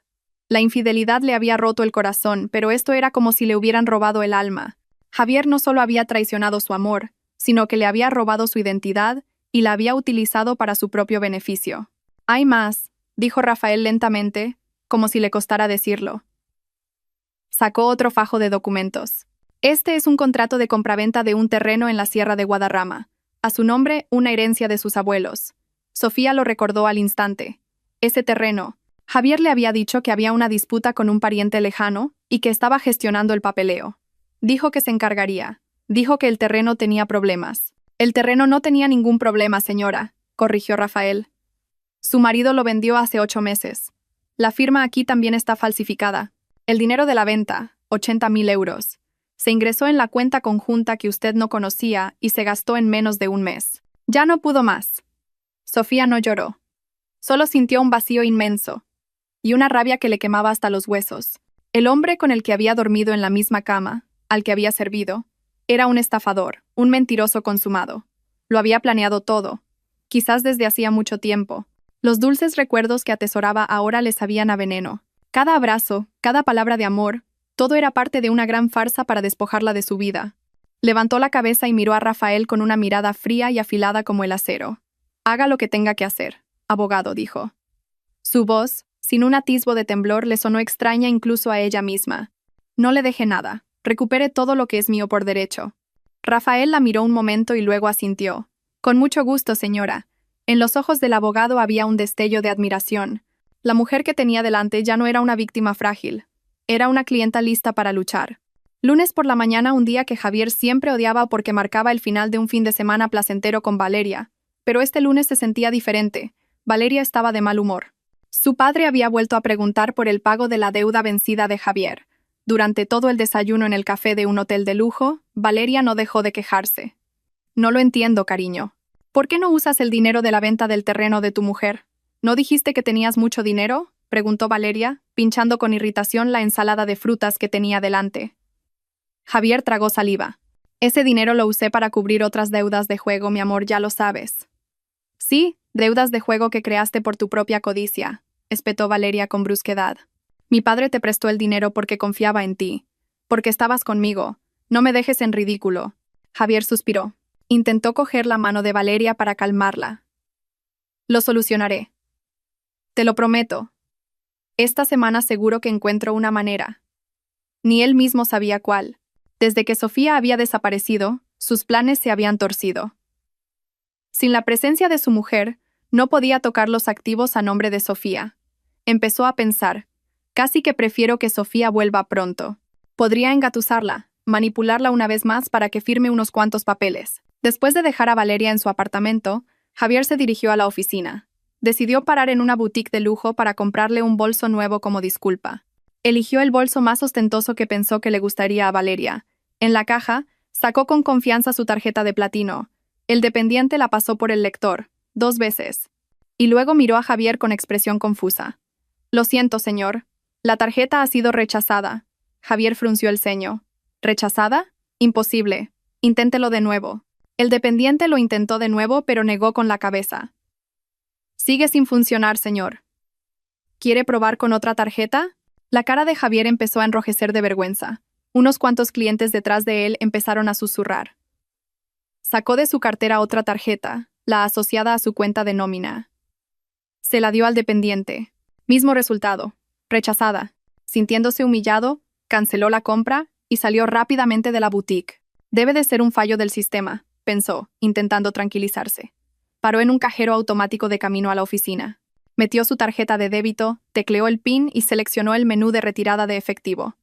La infidelidad le había roto el corazón, pero esto era como si le hubieran robado el alma. Javier no solo había traicionado su amor, sino que le había robado su identidad y la había utilizado para su propio beneficio. «Hay más», dijo Rafael lentamente, como si le costara decirlo. Sacó otro fajo de documentos. Este es un contrato de compraventa de un terreno en la Sierra de Guadarrama. A su nombre, una herencia de sus abuelos. Sofía lo recordó al instante. Ese terreno. Javier le había dicho que había una disputa con un pariente lejano y que estaba gestionando el papeleo. Dijo que se encargaría. Dijo que el terreno tenía problemas. El terreno no tenía ningún problema, señora, corrigió Rafael. Su marido lo vendió hace 8 meses. La firma aquí también está falsificada. El dinero de la venta, 80.000 euros. Se ingresó en la cuenta conjunta que usted no conocía y se gastó en menos de un mes. Ya no pudo más. Sofía no lloró. Solo sintió un vacío inmenso y una rabia que le quemaba hasta los huesos. El hombre con el que había dormido en la misma cama, al que había servido, era un estafador, un mentiroso consumado. Lo había planeado todo, quizás desde hacía mucho tiempo. Los dulces recuerdos que atesoraba ahora le sabían a veneno. Cada abrazo, cada palabra de amor, todo era parte de una gran farsa para despojarla de su vida. Levantó la cabeza y miró a Rafael con una mirada fría y afilada como el acero. «Haga lo que tenga que hacer», abogado, dijo. Su voz, sin un atisbo de temblor, le sonó extraña incluso a ella misma. «No le deje nada. Recupere todo lo que es mío por derecho». Rafael la miró un momento y luego asintió. «Con mucho gusto, señora». En los ojos del abogado había un destello de admiración. La mujer que tenía delante ya no era una víctima frágil. Era una clienta lista para luchar. Lunes por la mañana, un día que Javier siempre odiaba porque marcaba el final de un fin de semana placentero con Valeria. Pero este lunes se sentía diferente. Valeria estaba de mal humor. Su padre había vuelto a preguntar por el pago de la deuda vencida de Javier. Durante todo el desayuno en el café de un hotel de lujo, Valeria no dejó de quejarse. «No lo entiendo, cariño. ¿Por qué no usas el dinero de la venta del terreno de tu mujer? ¿No dijiste que tenías mucho dinero?», preguntó Valeria, pinchando con irritación la ensalada de frutas que tenía delante. Javier tragó saliva. «Ese dinero lo usé para cubrir otras deudas de juego, mi amor, ya lo sabes». «Sí, deudas de juego que creaste por tu propia codicia», espetó Valeria con brusquedad. «Mi padre te prestó el dinero porque confiaba en ti, porque estabas conmigo. No me dejes en ridículo». Javier suspiró. Intentó coger la mano de Valeria para calmarla. «Lo solucionaré. Te lo prometo. Esta semana seguro que encuentro una manera». Ni él mismo sabía cuál. Desde que Sofía había desaparecido, sus planes se habían torcido. Sin la presencia de su mujer, no podía tocar los activos a nombre de Sofía. Empezó a pensar, Casi que prefiero que Sofía vuelva pronto. Podría engatusarla, manipularla una vez más para que firme unos cuantos papeles. Después de dejar a Valeria en su apartamento, Javier se dirigió a la oficina. Decidió parar en una boutique de lujo para comprarle un bolso nuevo como disculpa. Eligió el bolso más ostentoso que pensó que le gustaría a Valeria. En la caja, sacó con confianza su tarjeta de platino. El dependiente la pasó por el lector, 2 veces. Y luego miró a Javier con expresión confusa. «Lo siento, señor. La tarjeta ha sido rechazada». Javier frunció el ceño. «¿Rechazada? Imposible. Inténtelo de nuevo». El dependiente lo intentó de nuevo, pero negó con la cabeza. «Sigue sin funcionar, señor». «¿Quiere probar con otra tarjeta?» La cara de Javier empezó a enrojecer de vergüenza. Unos cuantos clientes detrás de él empezaron a susurrar. Sacó de su cartera otra tarjeta, la asociada a su cuenta de nómina. Se la dio al dependiente. Mismo resultado. Rechazada. Sintiéndose humillado, canceló la compra y salió rápidamente de la boutique. Debe de ser un fallo del sistema, pensó, intentando tranquilizarse. Paró en un cajero automático de camino a la oficina. Metió su tarjeta de débito, tecleó el PIN y seleccionó el menú de retirada de efectivo.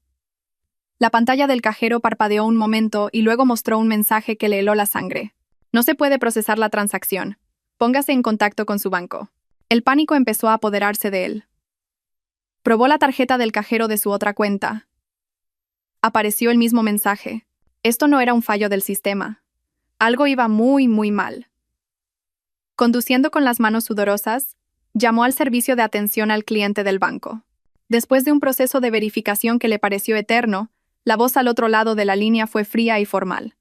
La pantalla del cajero parpadeó un momento y luego mostró un mensaje que le heló la sangre. No se puede procesar la transacción. Póngase en contacto con su banco. El pánico empezó a apoderarse de él. Probó la tarjeta del cajero de su otra cuenta. Apareció el mismo mensaje. Esto no era un fallo del sistema. Algo iba muy mal. Conduciendo con las manos sudorosas, llamó al servicio de atención al cliente del banco. Después de un proceso de verificación que le pareció eterno, la voz al otro lado de la línea fue fría y formal.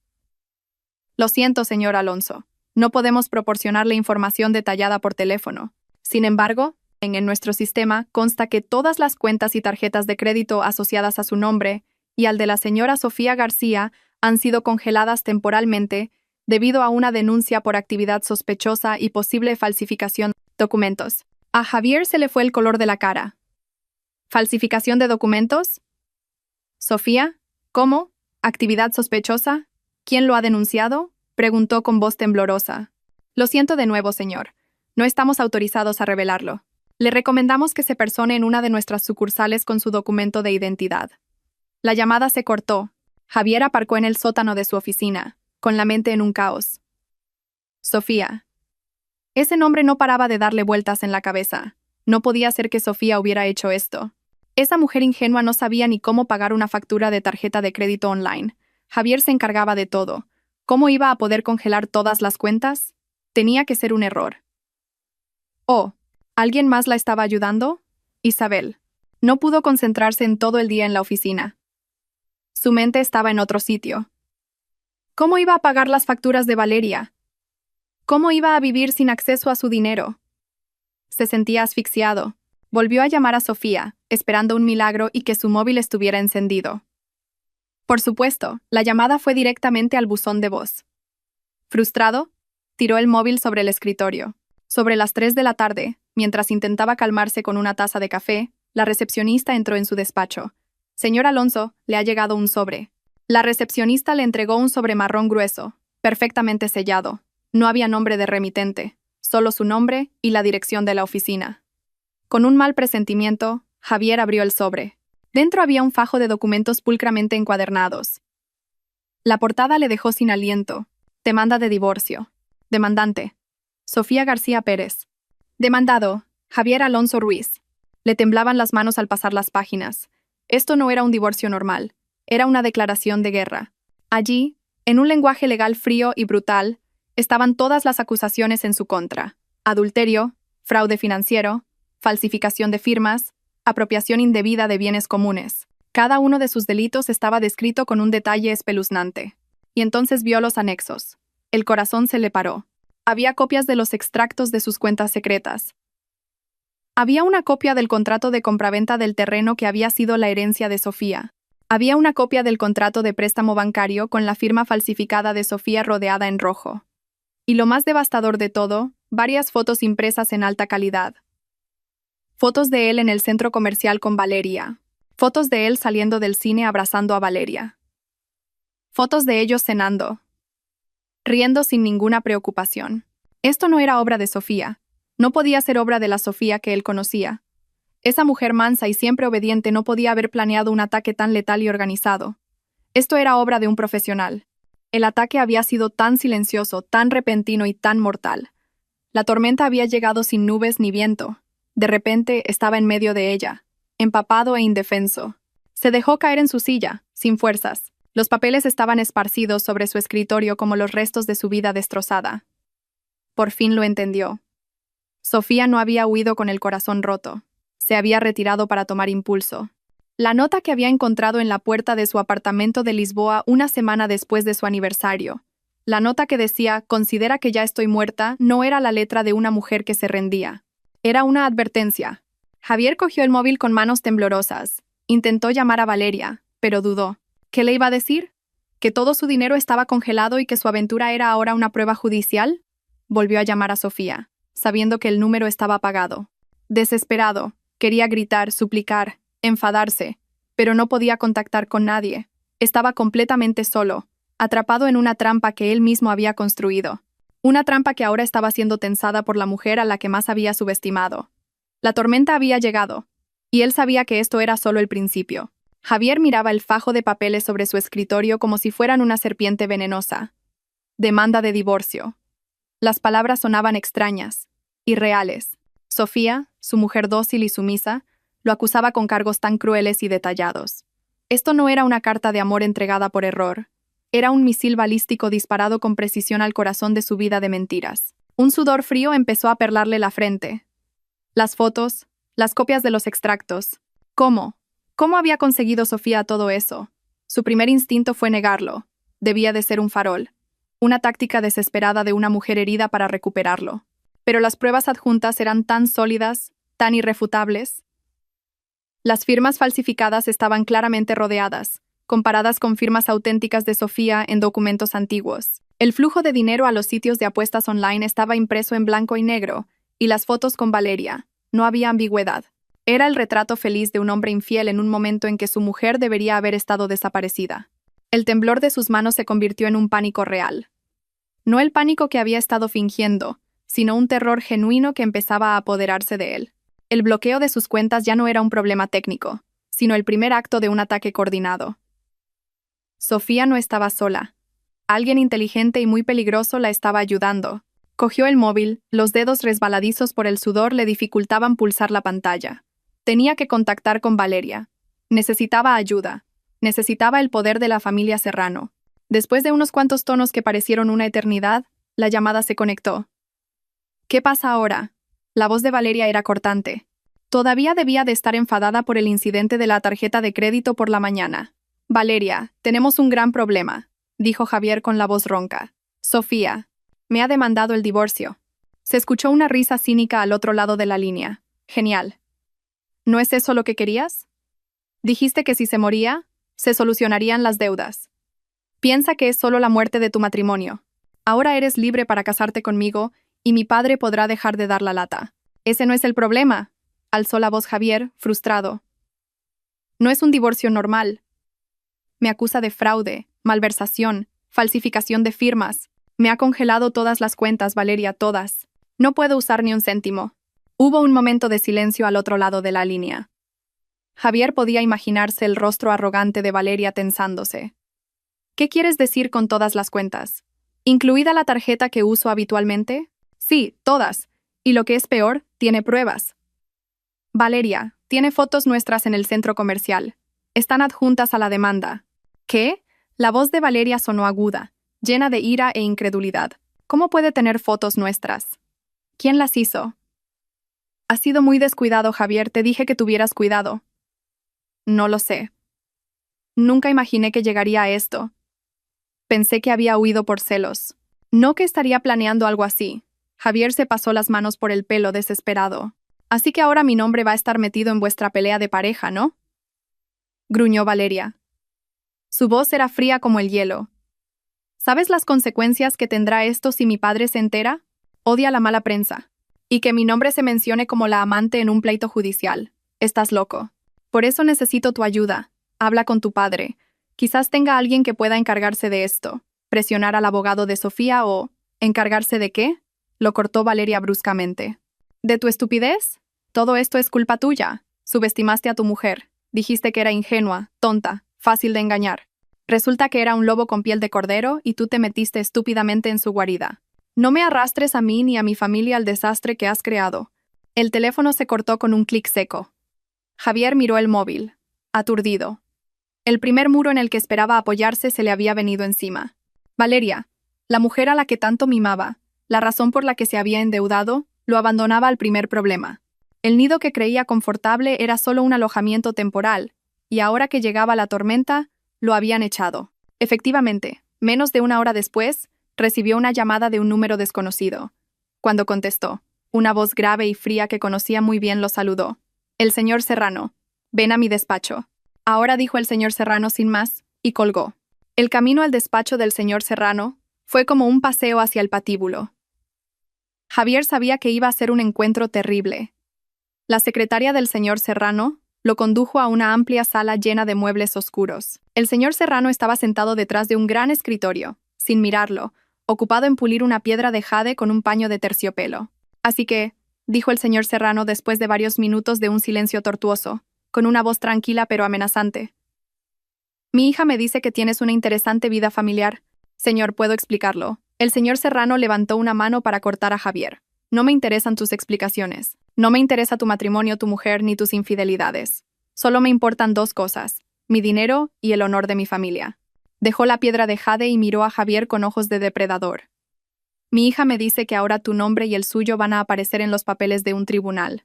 «Lo siento, señor Alonso. No podemos proporcionarle información detallada por teléfono. Sin embargo, en nuestro sistema consta que todas las cuentas y tarjetas de crédito asociadas a su nombre y al de la señora Sofía García han sido congeladas temporalmente debido a una denuncia por actividad sospechosa y posible falsificación de documentos». A Javier se le fue el color de la cara. ¿Falsificación de documentos? «Sofía, ¿cómo? ¿Actividad sospechosa? ¿Quién lo ha denunciado?», preguntó con voz temblorosa. «Lo siento de nuevo, señor. No estamos autorizados a revelarlo. Le recomendamos que se persone en una de nuestras sucursales con su documento de identidad». La llamada se cortó. Javier aparcó en el sótano de su oficina, con la mente en un caos. Sofía. Ese nombre no paraba de darle vueltas en la cabeza. No podía ser que Sofía hubiera hecho esto. Esa mujer ingenua no sabía ni cómo pagar una factura de tarjeta de crédito online. Javier se encargaba de todo. ¿Cómo iba a poder congelar todas las cuentas? Tenía que ser un error. Oh, ¿alguien más la estaba ayudando? Isabel. No pudo concentrarse en todo el día en la oficina. Su mente estaba en otro sitio. ¿Cómo iba a pagar las facturas de Valeria? ¿Cómo iba a vivir sin acceso a su dinero? Se sentía asfixiado. Volvió a llamar a Sofía, esperando un milagro y que su móvil estuviera encendido. Por supuesto, la llamada fue directamente al buzón de voz. Frustrado, tiró el móvil sobre el escritorio. Sobre las 3 de la tarde, mientras intentaba calmarse con una taza de café, la recepcionista entró en su despacho. «Señor Alonso, le ha llegado un sobre». La recepcionista le entregó un sobre marrón grueso, perfectamente sellado. No había nombre de remitente, solo su nombre y la dirección de la oficina. Con un mal presentimiento, Javier abrió el sobre. Dentro había un fajo de documentos pulcramente encuadernados. La portada le dejó sin aliento. Demanda de divorcio. Demandante: Sofía García Pérez. Demandado: Javier Alonso Ruiz. Le temblaban las manos al pasar las páginas. Esto no era un divorcio normal, era una declaración de guerra. Allí, en un lenguaje legal frío y brutal, estaban todas las acusaciones en su contra: adulterio, fraude financiero, falsificación de firmas, apropiación indebida de bienes comunes. Cada uno de sus delitos estaba descrito con un detalle espeluznante. Y entonces vio los anexos. El corazón se le paró. Había copias de los extractos de sus cuentas secretas. Había una copia del contrato de compraventa del terreno que había sido la herencia de Sofía. Había una copia del contrato de préstamo bancario con la firma falsificada de Sofía rodeada en rojo. Y lo más devastador de todo, varias fotos impresas en alta calidad. Fotos de él en el centro comercial con Valeria. Fotos de él saliendo del cine abrazando a Valeria. Fotos de ellos cenando. Riendo sin ninguna preocupación. Esto no era obra de Sofía. No podía ser obra de la Sofía que él conocía. Esa mujer mansa y siempre obediente no podía haber planeado un ataque tan letal y organizado. Esto era obra de un profesional. El ataque había sido tan silencioso, tan repentino y tan mortal. La tormenta había llegado sin nubes ni viento. De repente estaba en medio de ella, empapado e indefenso. Se dejó caer en su silla, sin fuerzas. Los papeles estaban esparcidos sobre su escritorio como los restos de su vida destrozada. Por fin lo entendió. Sofía no había huido con el corazón roto. Se había retirado para tomar impulso. La nota que había encontrado en la puerta de su apartamento de Lisboa una semana después de su aniversario. La nota que decía, considera que ya estoy muerta, no era la letra de una mujer que se rendía. Era una advertencia. Javier cogió el móvil con manos temblorosas. Intentó llamar a Valeria, pero dudó. ¿Qué le iba a decir? ¿Que todo su dinero estaba congelado y que su aventura era ahora una prueba judicial? Volvió a llamar a Sofía, sabiendo que el número estaba apagado. Desesperado, quería gritar, suplicar, enfadarse, pero no podía contactar con nadie. Estaba completamente solo, atrapado en una trampa que él mismo había construido. Una trampa que ahora estaba siendo tensada por la mujer a la que más había subestimado. La tormenta había llegado, y él sabía que esto era solo el principio. Javier miraba el fajo de papeles sobre su escritorio como si fueran una serpiente venenosa. Demanda de divorcio. Las palabras sonaban extrañas, irreales. Sofía, su mujer dócil y sumisa, lo acusaba con cargos tan crueles y detallados. Esto no era una carta de amor entregada por error. Era un misil balístico disparado con precisión al corazón de su vida de mentiras. Un sudor frío empezó a perlarle la frente. Las fotos, las copias de los extractos. ¿Cómo? ¿Cómo había conseguido Sofía todo eso? Su primer instinto fue negarlo. Debía de ser un farol. Una táctica desesperada de una mujer herida para recuperarlo. Pero las pruebas adjuntas eran tan sólidas, tan irrefutables. Las firmas falsificadas estaban claramente rodeadas, comparadas con firmas auténticas de Sofía en documentos antiguos. El flujo de dinero a los sitios de apuestas online estaba impreso en blanco y negro, y las fotos con Valeria. No había ambigüedad. Era el retrato feliz de un hombre infiel en un momento en que su mujer debería haber estado desaparecida. El temblor de sus manos se convirtió en un pánico real. No el pánico que había estado fingiendo, sino un terror genuino que empezaba a apoderarse de él. El bloqueo de sus cuentas ya no era un problema técnico, sino el primer acto de un ataque coordinado. Sofía no estaba sola. Alguien inteligente y muy peligroso la estaba ayudando. Cogió el móvil, los dedos resbaladizos por el sudor le dificultaban pulsar la pantalla. Tenía que contactar con Valeria. Necesitaba ayuda. Necesitaba el poder de la familia Serrano. Después de unos cuantos tonos que parecieron una eternidad, la llamada se conectó. ¿Qué pasa ahora? La voz de Valeria era cortante. Todavía debía de estar enfadada por el incidente de la tarjeta de crédito por la mañana. Valeria, tenemos un gran problema, dijo Javier con la voz ronca. Sofía, me ha demandado el divorcio. Se escuchó una risa cínica al otro lado de la línea. Genial. ¿No es eso lo que querías? Dijiste que si se moría, se solucionarían las deudas. Piensa que es solo la muerte de tu matrimonio. Ahora eres libre para casarte conmigo y mi padre podrá dejar de dar la lata. Ese no es el problema, alzó la voz Javier, frustrado. No es un divorcio normal. Me acusa de fraude, malversación, falsificación de firmas. Me ha congelado todas las cuentas, Valeria, todas. No puedo usar ni un céntimo. Hubo un momento de silencio al otro lado de la línea. Javier podía imaginarse el rostro arrogante de Valeria tensándose. ¿Qué quieres decir con todas las cuentas? ¿Incluida la tarjeta que uso habitualmente? Sí, todas. Y lo que es peor, tiene pruebas. Valeria, tiene fotos nuestras en el centro comercial. Están adjuntas a la demanda. ¿Qué? La voz de Valeria sonó aguda, llena de ira e incredulidad. ¿Cómo puede tener fotos nuestras? ¿Quién las hizo? Has sido muy descuidado, Javier, te dije que tuvieras cuidado. No lo sé. Nunca imaginé que llegaría a esto. Pensé que había huido por celos. No que estaría planeando algo así. Javier se pasó las manos por el pelo desesperado. Así que ahora mi nombre va a estar metido en vuestra pelea de pareja, ¿no? Gruñó Valeria. Su voz era fría como el hielo. ¿Sabes las consecuencias que tendrá esto si mi padre se entera? Odia la mala prensa. Y que mi nombre se mencione como la amante en un pleito judicial. Estás loco. Por eso necesito tu ayuda. Habla con tu padre. Quizás tenga alguien que pueda encargarse de esto. Presionar al abogado de Sofía o... ¿Encargarse de qué? Lo cortó Valeria bruscamente. ¿De tu estupidez? Todo esto es culpa tuya. Subestimaste a tu mujer. Dijiste que era ingenua, tonta, fácil de engañar. Resulta que era un lobo con piel de cordero y tú te metiste estúpidamente en su guarida. No me arrastres a mí ni a mi familia al desastre que has creado. El teléfono se cortó con un clic seco. Javier miró el móvil, aturdido. El primer muro en el que esperaba apoyarse se le había venido encima. Valeria, la mujer a la que tanto mimaba, la razón por la que se había endeudado, lo abandonaba al primer problema. El nido que creía confortable era solo un alojamiento temporal, y ahora que llegaba la tormenta, lo habían echado. Efectivamente, menos de una hora después, recibió una llamada de un número desconocido. Cuando contestó, una voz grave y fría que conocía muy bien lo saludó. «El señor Serrano. Ven a mi despacho». Ahora, dijo el señor Serrano sin más, y colgó. El camino al despacho del señor Serrano fue como un paseo hacia el patíbulo. Javier sabía que iba a ser un encuentro terrible. La secretaria del señor Serrano lo condujo a una amplia sala llena de muebles oscuros. El señor Serrano estaba sentado detrás de un gran escritorio, sin mirarlo, ocupado en pulir una piedra de jade con un paño de terciopelo. «Así que», dijo el señor Serrano después de varios minutos de un silencio tortuoso, con una voz tranquila pero amenazante. «Mi hija me dice que tienes una interesante vida familiar. Señor, ¿puedo explicarlo?» El señor Serrano levantó una mano para cortar a Javier. «No me interesan tus explicaciones. No me interesa tu matrimonio, tu mujer, ni tus infidelidades. Solo me importan dos cosas, mi dinero y el honor de mi familia». Dejó la piedra de jade y miró a Javier con ojos de depredador. «Mi hija me dice que ahora tu nombre y el suyo van a aparecer en los papeles de un tribunal.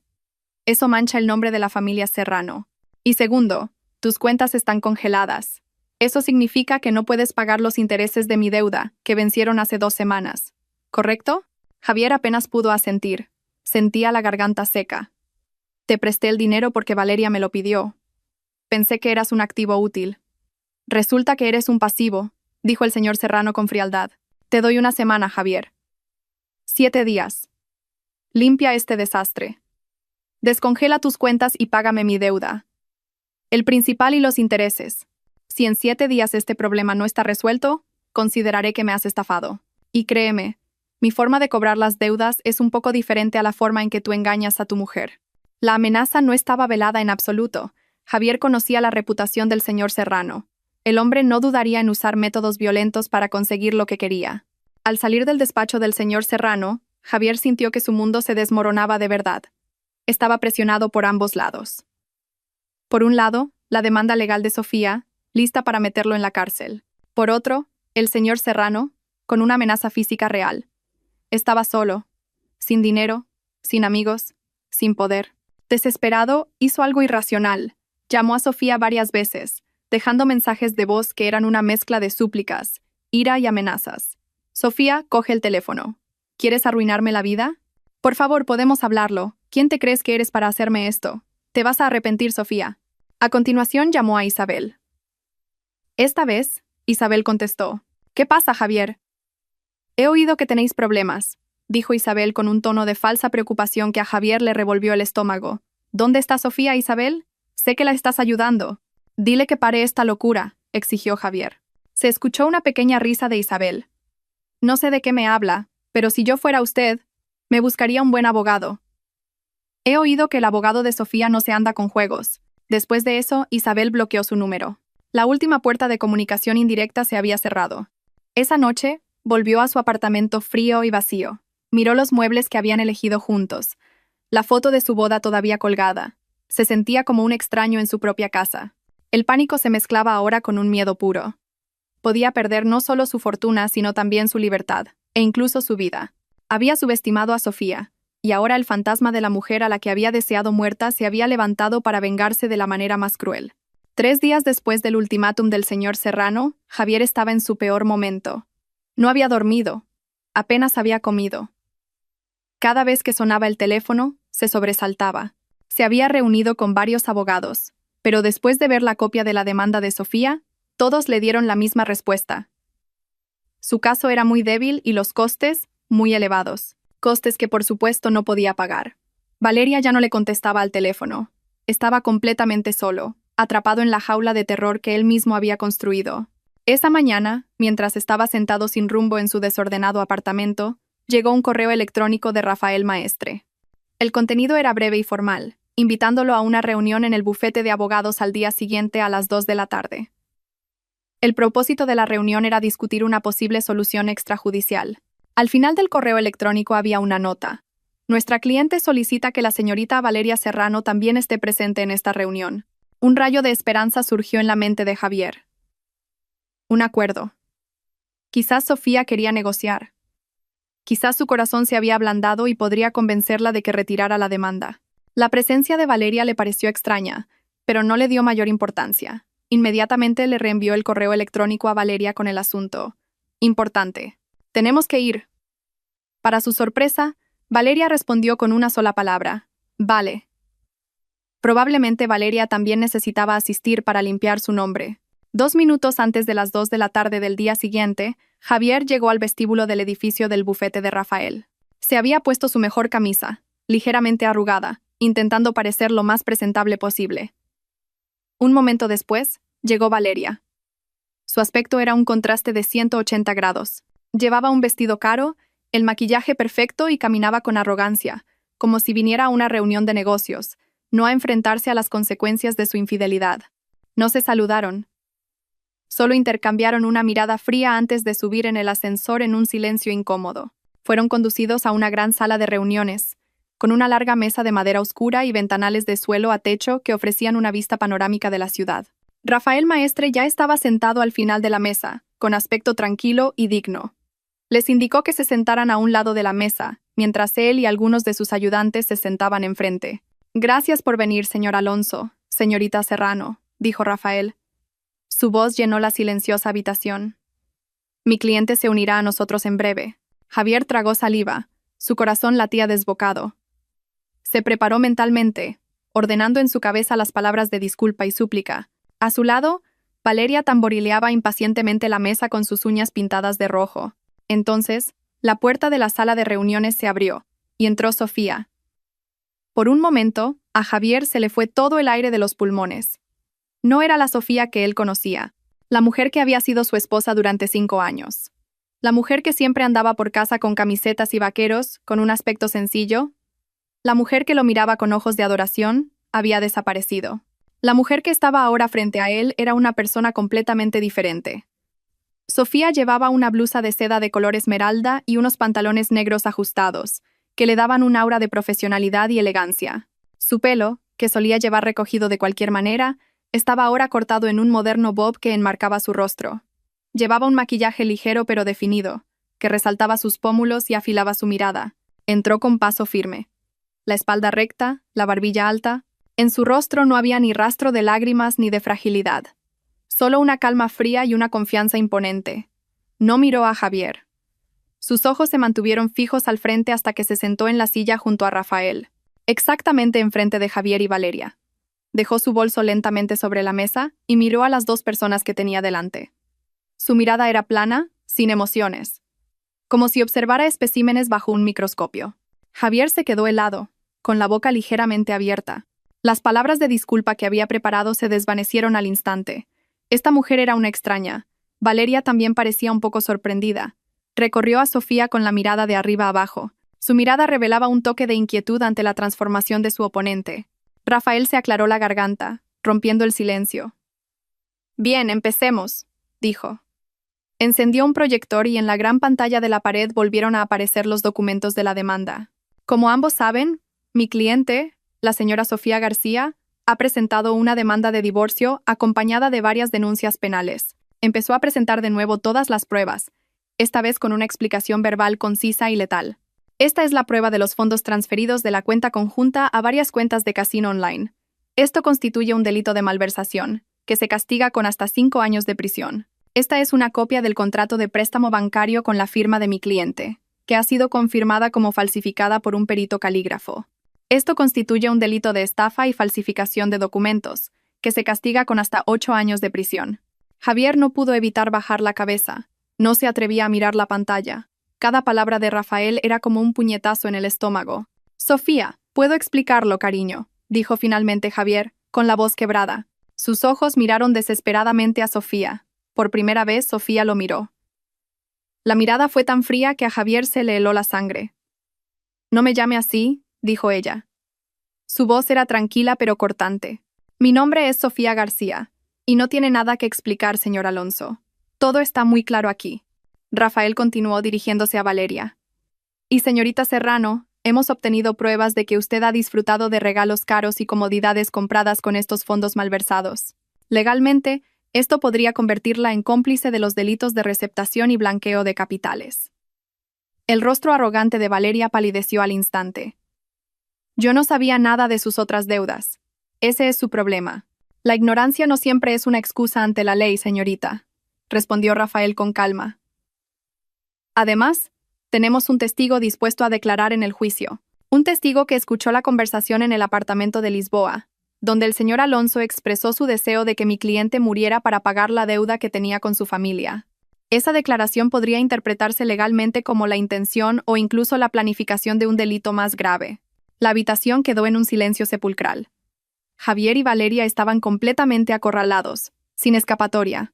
Eso mancha el nombre de la familia Serrano. Y segundo, tus cuentas están congeladas. Eso significa que no puedes pagar los intereses de mi deuda, que vencieron hace 2 semanas. ¿Correcto?» Javier apenas pudo asentir. Sentía la garganta seca. «Te presté el dinero porque Valeria me lo pidió. Pensé que eras un activo útil». «Resulta que eres un pasivo», dijo el señor Serrano con frialdad. «Te doy 1 semana, Javier. 7 días. Limpia este desastre. Descongela tus cuentas y págame mi deuda. El principal y los intereses. Si en 7 días este problema no está resuelto, consideraré que me has estafado. Y créeme, mi forma de cobrar las deudas es un poco diferente a la forma en que tú engañas a tu mujer». La amenaza no estaba velada en absoluto. Javier conocía la reputación del señor Serrano. El hombre no dudaría en usar métodos violentos para conseguir lo que quería. Al salir del despacho del señor Serrano, Javier sintió que su mundo se desmoronaba de verdad. Estaba presionado por ambos lados. Por un lado, la demanda legal de Sofía, lista para meterlo en la cárcel. Por otro, el señor Serrano, con una amenaza física real. Estaba solo, sin dinero, sin amigos, sin poder. Desesperado, hizo algo irracional. Llamó a Sofía varias veces, dejando mensajes de voz que eran una mezcla de súplicas, ira y amenazas. «Sofía, coge el teléfono. ¿Quieres arruinarme la vida? Por favor, podemos hablarlo. ¿Quién te crees que eres para hacerme esto? Te vas a arrepentir, Sofía». A continuación llamó a Isabel. Esta vez, Isabel contestó. «¿Qué pasa, Javier?» «He oído que tenéis problemas», dijo Isabel con un tono de falsa preocupación que a Javier le revolvió el estómago. «¿Dónde está Sofía, Isabel? Sé que la estás ayudando». «Dile que pare esta locura», exigió Javier. Se escuchó una pequeña risa de Isabel. «No sé de qué me habla, pero si yo fuera usted, me buscaría un buen abogado. He oído que el abogado de Sofía no se anda con juegos». Después de eso, Isabel bloqueó su número. La última puerta de comunicación indirecta se había cerrado. Esa noche, volvió a su apartamento frío y vacío. Miró los muebles que habían elegido juntos. La foto de su boda todavía colgada. Se sentía como un extraño en su propia casa. El pánico se mezclaba ahora con un miedo puro. Podía perder no solo su fortuna, sino también su libertad, e incluso su vida. Había subestimado a Sofía, y ahora el fantasma de la mujer a la que había deseado muerta se había levantado para vengarse de la manera más cruel. 3 días después del ultimátum del señor Serrano, Javier estaba en su peor momento. No había dormido. Apenas había comido. Cada vez que sonaba el teléfono, se sobresaltaba. Se había reunido con varios abogados, pero después de ver la copia de la demanda de Sofía, todos le dieron la misma respuesta. Su caso era muy débil y los costes, muy elevados. Costes que por supuesto no podía pagar. Valeria ya no le contestaba al teléfono. Estaba completamente solo, atrapado en la jaula de terror que él mismo había construido. Esa mañana, mientras estaba sentado sin rumbo en su desordenado apartamento, llegó un correo electrónico de Rafael Maestre. El contenido era breve y formal. invitándolo a una reunión en el bufete de abogados al día siguiente a las 2 de la tarde. El propósito de la reunión era discutir una posible solución extrajudicial. Al final del correo electrónico había una nota. Nuestra cliente solicita que la señorita Valeria Serrano también esté presente en esta reunión. Un rayo de esperanza surgió en la mente de Javier. Un acuerdo. Quizás Sofía quería negociar. Quizás su corazón se había ablandado y podría convencerla de que retirara la demanda. La presencia de Valeria le pareció extraña, pero no le dio mayor importancia. Inmediatamente le reenvió el correo electrónico a Valeria con el asunto. Importante. Tenemos que ir. Para su sorpresa, Valeria respondió con una sola palabra. Vale. Probablemente Valeria también necesitaba asistir para limpiar su nombre. 2 minutos antes de las 2 de la tarde del día siguiente, Javier llegó al vestíbulo del edificio del bufete de Rafael. Se había puesto su mejor camisa, ligeramente arrugada, intentando parecer lo más presentable posible. Un momento después, llegó Valeria. Su aspecto era un contraste de 180 grados. Llevaba un vestido caro, el maquillaje perfecto y caminaba con arrogancia, como si viniera a una reunión de negocios, no a enfrentarse a las consecuencias de su infidelidad. No se saludaron. Solo intercambiaron una mirada fría antes de subir en el ascensor en un silencio incómodo. Fueron conducidos a una gran sala de reuniones, con una larga mesa de madera oscura y ventanales de suelo a techo que ofrecían una vista panorámica de la ciudad. Rafael Maestre ya estaba sentado al final de la mesa, con aspecto tranquilo y digno. Les indicó que se sentaran a un lado de la mesa, mientras él y algunos de sus ayudantes se sentaban enfrente. «Gracias por venir, señor Alonso, señorita Serrano», dijo Rafael. Su voz llenó la silenciosa habitación. «Mi cliente se unirá a nosotros en breve». Javier tragó saliva. Su corazón latía desbocado. Se preparó mentalmente, ordenando en su cabeza las palabras de disculpa y súplica. A su lado, Valeria tamborileaba impacientemente la mesa con sus uñas pintadas de rojo. Entonces, la puerta de la sala de reuniones se abrió, y entró Sofía. Por un momento, a Javier se le fue todo el aire de los pulmones. No era la Sofía que él conocía, la mujer que había sido su esposa durante 5 años. La mujer que siempre andaba por casa con camisetas y vaqueros, con un aspecto sencillo. La mujer que lo miraba con ojos de adoración, había desaparecido. La mujer que estaba ahora frente a él era una persona completamente diferente. Sofía llevaba una blusa de seda de color esmeralda y unos pantalones negros ajustados, que le daban un aura de profesionalidad y elegancia. Su pelo, que solía llevar recogido de cualquier manera, estaba ahora cortado en un moderno bob que enmarcaba su rostro. Llevaba un maquillaje ligero pero definido, que resaltaba sus pómulos y afilaba su mirada. Entró con paso firme. La espalda recta, la barbilla alta. En su rostro no había ni rastro de lágrimas ni de fragilidad. Solo una calma fría y una confianza imponente. No miró a Javier. Sus ojos se mantuvieron fijos al frente hasta que se sentó en la silla junto a Rafael, exactamente enfrente de Javier y Valeria. Dejó su bolso lentamente sobre la mesa y miró a las 2 personas que tenía delante. Su mirada era plana, sin emociones, como si observara especímenes bajo un microscopio. Javier se quedó helado, con la boca ligeramente abierta. Las palabras de disculpa que había preparado se desvanecieron al instante. Esta mujer era una extraña. Valeria también parecía un poco sorprendida. Recorrió a Sofía con la mirada de arriba abajo. Su mirada revelaba un toque de inquietud ante la transformación de su oponente. Rafael se aclaró la garganta, rompiendo el silencio. «Bien, empecemos», dijo. Encendió un proyector y en la gran pantalla de la pared volvieron a aparecer los documentos de la demanda. Como ambos saben, mi cliente, la señora Sofía García, ha presentado una demanda de divorcio acompañada de varias denuncias penales. Empezó a presentar de nuevo todas las pruebas, esta vez con una explicación verbal concisa y letal. Esta es la prueba de los fondos transferidos de la cuenta conjunta a varias cuentas de casino online. Esto constituye un delito de malversación, que se castiga con hasta 5 años de prisión. Esta es una copia del contrato de préstamo bancario con la firma de mi cliente, que ha sido confirmada como falsificada por un perito calígrafo. Esto constituye un delito de estafa y falsificación de documentos, que se castiga con hasta 8 años de prisión. Javier no pudo evitar bajar la cabeza. No se atrevía a mirar la pantalla. Cada palabra de Rafael era como un puñetazo en el estómago. «Sofía, puedo explicarlo, cariño», dijo finalmente Javier, con la voz quebrada. Sus ojos miraron desesperadamente a Sofía. Por primera vez, Sofía lo miró. La mirada fue tan fría que a Javier se le heló la sangre. «No me llame así», dijo ella. Su voz era tranquila pero cortante. Mi nombre es Sofía García, y no tiene nada que explicar, señor Alonso. Todo está muy claro aquí. Rafael continuó dirigiéndose a Valeria. Y señorita Serrano, hemos obtenido pruebas de que usted ha disfrutado de regalos caros y comodidades compradas con estos fondos malversados. Legalmente, esto podría convertirla en cómplice de los delitos de receptación y blanqueo de capitales. El rostro arrogante de Valeria palideció al instante. Yo no sabía nada de sus otras deudas. Ese es su problema. La ignorancia no siempre es una excusa ante la ley, señorita, respondió Rafael con calma. Además, tenemos un testigo dispuesto a declarar en el juicio. Un testigo que escuchó la conversación en el apartamento de Lisboa, donde el señor Alonso expresó su deseo de que mi cliente muriera para pagar la deuda que tenía con su familia. Esa declaración podría interpretarse legalmente como la intención o incluso la planificación de un delito más grave. La habitación quedó en un silencio sepulcral. Javier y Valeria estaban completamente acorralados, sin escapatoria.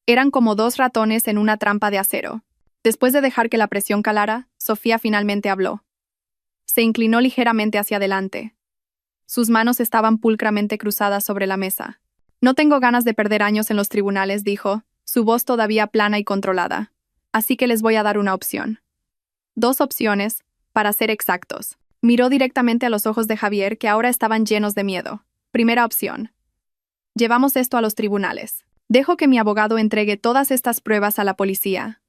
Eran como dos ratones en una trampa de acero. Después de dejar que la presión calara, Sofía finalmente habló. Se inclinó ligeramente hacia adelante. Sus manos estaban pulcramente cruzadas sobre la mesa. No tengo ganas de perder años en los tribunales, dijo, su voz todavía plana y controlada. Así que les voy a dar una opción. 2 opciones, para ser exactos. Miró directamente a los ojos de Javier, que ahora estaban llenos de miedo. Primera opción. Llevamos esto a los tribunales. Dejo que mi abogado entregue todas estas pruebas a la policía.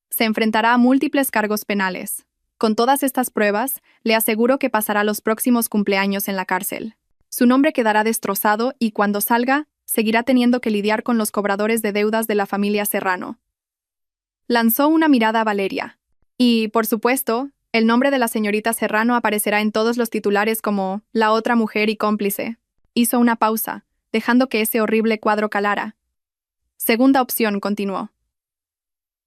Se enfrentará a múltiples cargos penales. Con todas estas pruebas, le aseguro que pasará los próximos cumpleaños en la cárcel. Su nombre quedará destrozado y cuando salga, seguirá teniendo que lidiar con los cobradores de deudas de la familia Serrano. Lanzó una mirada a Valeria. Y, por supuesto, el nombre de la señorita Serrano aparecerá en todos los titulares como la otra mujer y cómplice. Hizo una pausa, dejando que ese horrible cuadro calara. Segunda opción, continuó.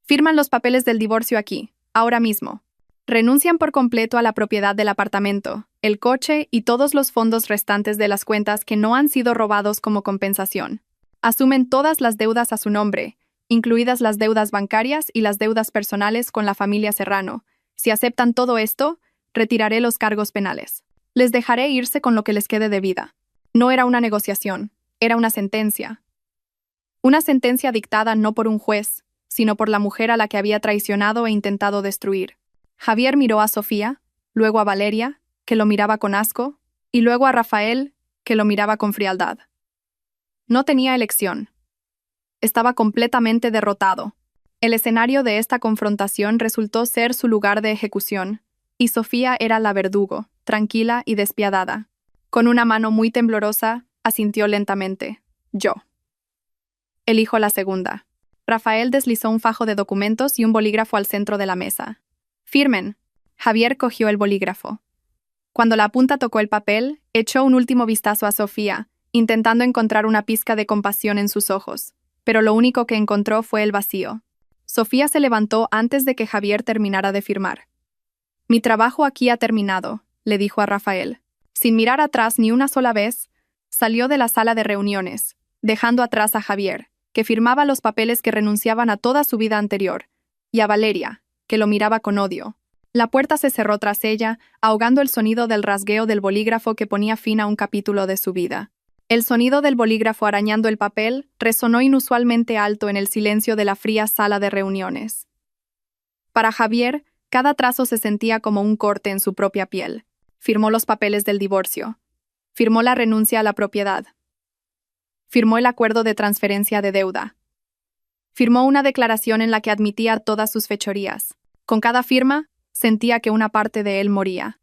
Firman los papeles del divorcio aquí, ahora mismo. Renuncian por completo a la propiedad del apartamento, el coche y todos los fondos restantes de las cuentas que no han sido robados como compensación. Asumen todas las deudas a su nombre, incluidas las deudas bancarias y las deudas personales con la familia Serrano. Si aceptan todo esto, retiraré los cargos penales. Les dejaré irse con lo que les quede de vida. No era una negociación, era una sentencia. Una sentencia dictada no por un juez, sino por la mujer a la que había traicionado e intentado destruir. Javier miró a Sofía, luego a Valeria, que lo miraba con asco, y luego a Rafael, que lo miraba con frialdad. No tenía elección. Estaba completamente derrotado. El escenario de esta confrontación resultó ser su lugar de ejecución, y Sofía era la verdugo, tranquila y despiadada. Con una mano muy temblorosa, asintió lentamente. Yo. Elijo la segunda. Rafael deslizó un fajo de documentos y un bolígrafo al centro de la mesa. Firmen. Javier cogió el bolígrafo. Cuando la punta tocó el papel, echó un último vistazo a Sofía, intentando encontrar una pizca de compasión en sus ojos, pero lo único que encontró fue el vacío. Sofía se levantó antes de que Javier terminara de firmar. Mi trabajo aquí ha terminado, le dijo a Rafael. Sin mirar atrás ni una sola vez, salió de la sala de reuniones, dejando atrás a Javier, que firmaba los papeles que renunciaban a toda su vida anterior, y a Valeria, que lo miraba con odio. La puerta se cerró tras ella, ahogando el sonido del rasgueo del bolígrafo que ponía fin a un capítulo de su vida. El sonido del bolígrafo arañando el papel resonó inusualmente alto en el silencio de la fría sala de reuniones. Para Javier, cada trazo se sentía como un corte en su propia piel. Firmó los papeles del divorcio. Firmó la renuncia a la propiedad. Firmó el acuerdo de transferencia de deuda. Firmó una declaración en la que admitía todas sus fechorías. Con cada firma, sentía que una parte de él moría.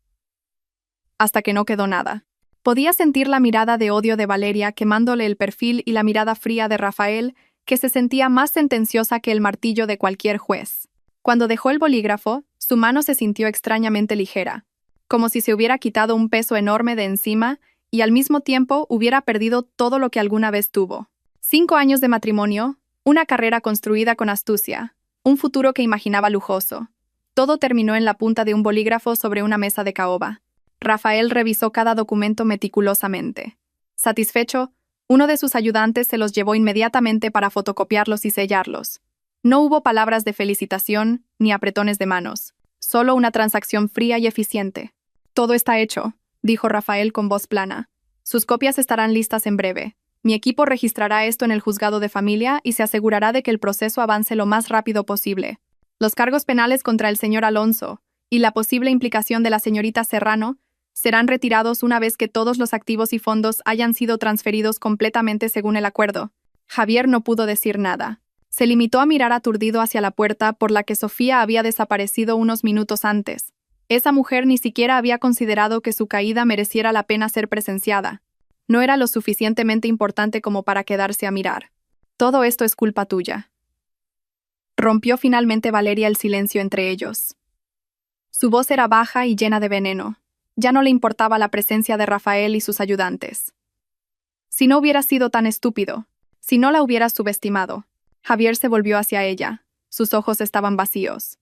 Hasta que no quedó nada. Podía sentir la mirada de odio de Valeria quemándole el perfil y la mirada fría de Rafael, que se sentía más sentenciosa que el martillo de cualquier juez. Cuando dejó el bolígrafo, su mano se sintió extrañamente ligera, como si se hubiera quitado un peso enorme de encima y al mismo tiempo hubiera perdido todo lo que alguna vez tuvo. 5 años de matrimonio, una carrera construida con astucia, un futuro que imaginaba lujoso. Todo terminó en la punta de un bolígrafo sobre una mesa de caoba. Rafael revisó cada documento meticulosamente. Satisfecho, uno de sus ayudantes se los llevó inmediatamente para fotocopiarlos y sellarlos. No hubo palabras de felicitación ni apretones de manos, solo una transacción fría y eficiente. Todo está hecho, dijo Rafael con voz plana. Sus copias estarán listas en breve. Mi equipo registrará esto en el juzgado de familia y se asegurará de que el proceso avance lo más rápido posible. Los cargos penales contra el señor Alonso y la posible implicación de la señorita Serrano serán retirados una vez que todos los activos y fondos hayan sido transferidos completamente según el acuerdo. Javier no pudo decir nada. Se limitó a mirar aturdido hacia la puerta por la que Sofía había desaparecido unos minutos antes. Esa mujer ni siquiera había considerado que su caída mereciera la pena ser presenciada. No era lo suficientemente importante como para quedarse a mirar. Todo esto es culpa tuya. Rompió finalmente Valeria el silencio entre ellos. Su voz era baja y llena de veneno. Ya no le importaba la presencia de Rafael y sus ayudantes. Si no hubiera sido tan estúpido, si no la hubieras subestimado. Javier se volvió hacia ella. Sus ojos estaban vacíos.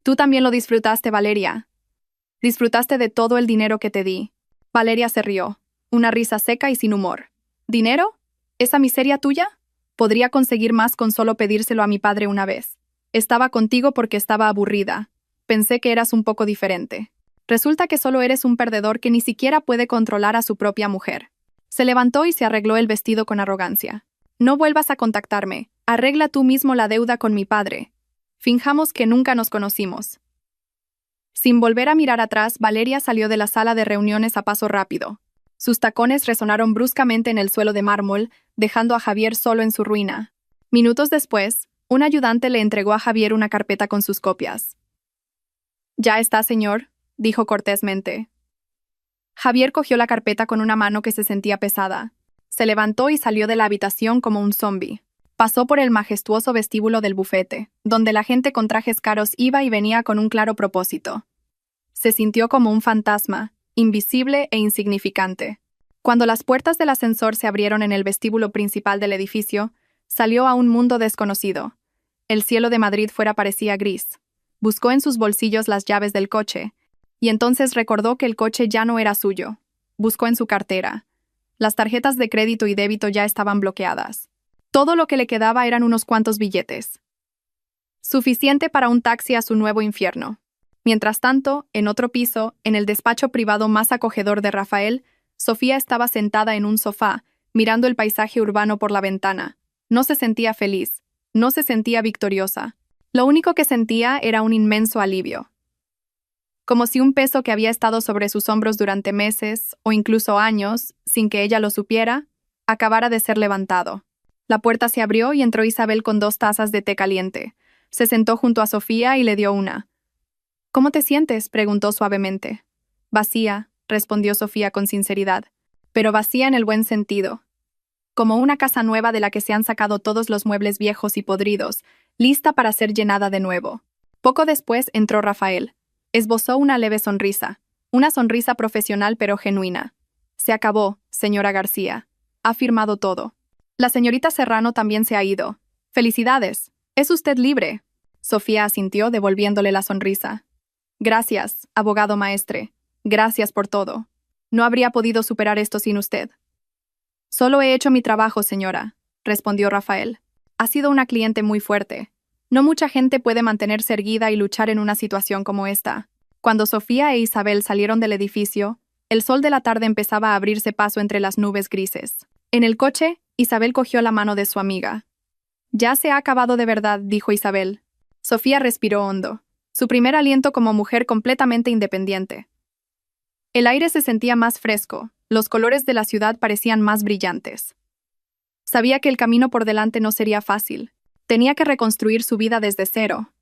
Tú también lo disfrutaste, Valeria. Disfrutaste de todo el dinero que te di. Valeria se rió, una risa seca y sin humor. ¿Dinero? ¿Esa miseria tuya? Podría conseguir más con solo pedírselo a mi padre una vez. Estaba contigo porque estaba aburrida. Pensé que eras un poco diferente. Resulta que solo eres un perdedor que ni siquiera puede controlar a su propia mujer. Se levantó y se arregló el vestido con arrogancia. No vuelvas a contactarme. Arregla tú mismo la deuda con mi padre. Finjamos que nunca nos conocimos. Sin volver a mirar atrás, Valeria salió de la sala de reuniones a paso rápido. Sus tacones resonaron bruscamente en el suelo de mármol, dejando a Javier solo en su ruina. Minutos después, un ayudante le entregó a Javier una carpeta con sus copias. «Ya está, señor», dijo cortésmente. Javier cogió la carpeta con una mano que se sentía pesada. Se levantó y salió de la habitación como un zombi. Pasó por el majestuoso vestíbulo del bufete, donde la gente con trajes caros iba y venía con un claro propósito. Se sintió como un fantasma, invisible e insignificante. Cuando las puertas del ascensor se abrieron en el vestíbulo principal del edificio, salió a un mundo desconocido. El cielo de Madrid fuera parecía gris. Buscó en sus bolsillos las llaves del coche, y entonces recordó que el coche ya no era suyo. Buscó en su cartera. Las tarjetas de crédito y débito ya estaban bloqueadas. Todo lo que le quedaba eran unos cuantos billetes. Suficiente para un taxi a su nuevo infierno. Mientras tanto, en otro piso, en el despacho privado más acogedor de Rafael, Sofía estaba sentada en un sofá, mirando el paisaje urbano por la ventana. No se sentía feliz, no se sentía victoriosa. Lo único que sentía era un inmenso alivio. Como si un peso que había estado sobre sus hombros durante meses, o incluso años, sin que ella lo supiera, acabara de ser levantado. La puerta se abrió y entró Isabel con 2 tazas de té caliente. Se sentó junto a Sofía y le dio una. «¿Cómo te sientes?», preguntó suavemente. «Vacía», respondió Sofía con sinceridad, pero vacía en el buen sentido. Como una casa nueva de la que se han sacado todos los muebles viejos y podridos, lista para ser llenada de nuevo. Poco después entró Rafael. Esbozó una leve sonrisa, una sonrisa profesional pero genuina. «Se acabó, señora García. Ha firmado todo. La señorita Serrano también se ha ido. ¡Felicidades! ¡Es usted libre!». Sofía asintió, devolviéndole la sonrisa. «Gracias, abogado maestre. Gracias por todo. No habría podido superar esto sin usted». «Solo he hecho mi trabajo, señora», respondió Rafael. «Ha sido una cliente muy fuerte. No mucha gente puede mantenerse erguida y luchar en una situación como esta». Cuando Sofía e Isabel salieron del edificio, el sol de la tarde empezaba a abrirse paso entre las nubes grises. En el coche, Isabel cogió la mano de su amiga. «Ya se ha acabado de verdad», dijo Isabel. Sofía respiró hondo. Su primer aliento como mujer completamente independiente. El aire se sentía más fresco, los colores de la ciudad parecían más brillantes. Sabía que el camino por delante no sería fácil. Tenía que reconstruir su vida desde cero.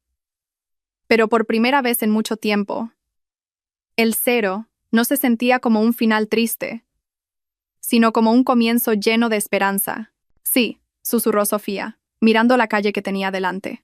Pero por primera vez en mucho tiempo, el cero no se sentía como un final triste, sino como un comienzo lleno de esperanza. «Sí», susurró Sofía, mirando la calle que tenía delante.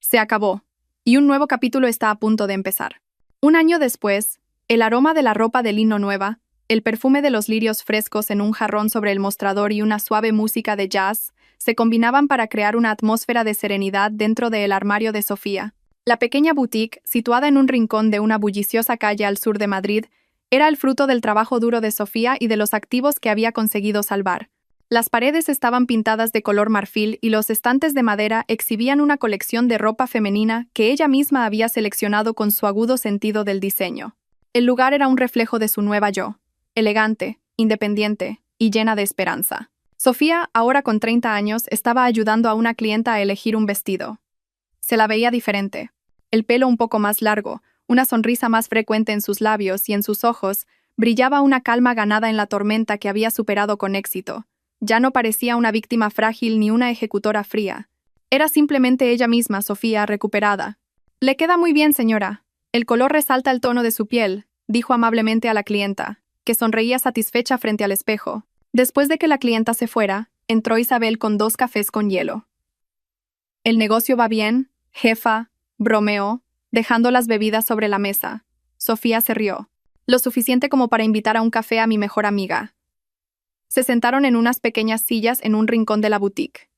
«Se acabó, y un nuevo capítulo está a punto de empezar». Un año después, el aroma de la ropa de lino nueva, el perfume de los lirios frescos en un jarrón sobre el mostrador y una suave música de jazz se combinaban para crear una atmósfera de serenidad dentro del armario de Sofía. La pequeña boutique, situada en un rincón de una bulliciosa calle al sur de Madrid, era el fruto del trabajo duro de Sofía y de los activos que había conseguido salvar. Las paredes estaban pintadas de color marfil y los estantes de madera exhibían una colección de ropa femenina que ella misma había seleccionado con su agudo sentido del diseño. El lugar era un reflejo de su nueva yo, elegante, independiente y llena de esperanza. Sofía, ahora con 30 años, estaba ayudando a una clienta a elegir un vestido. Se la veía diferente. El pelo un poco más largo, una sonrisa más frecuente en sus labios y en sus ojos, brillaba una calma ganada en la tormenta que había superado con éxito. Ya no parecía una víctima frágil ni una ejecutora fría. Era simplemente ella misma, Sofía, recuperada. «Le queda muy bien, señora. El color resalta el tono de su piel», dijo amablemente a la clienta, que sonreía satisfecha frente al espejo. Después de que la clienta se fuera, entró Isabel con 2 cafés con hielo. «¿El negocio va bien, jefa?», bromeó, dejando las bebidas sobre la mesa. Sofía se rió. «Lo suficiente como para invitar a un café a mi mejor amiga». Se sentaron en unas pequeñas sillas en un rincón de la boutique.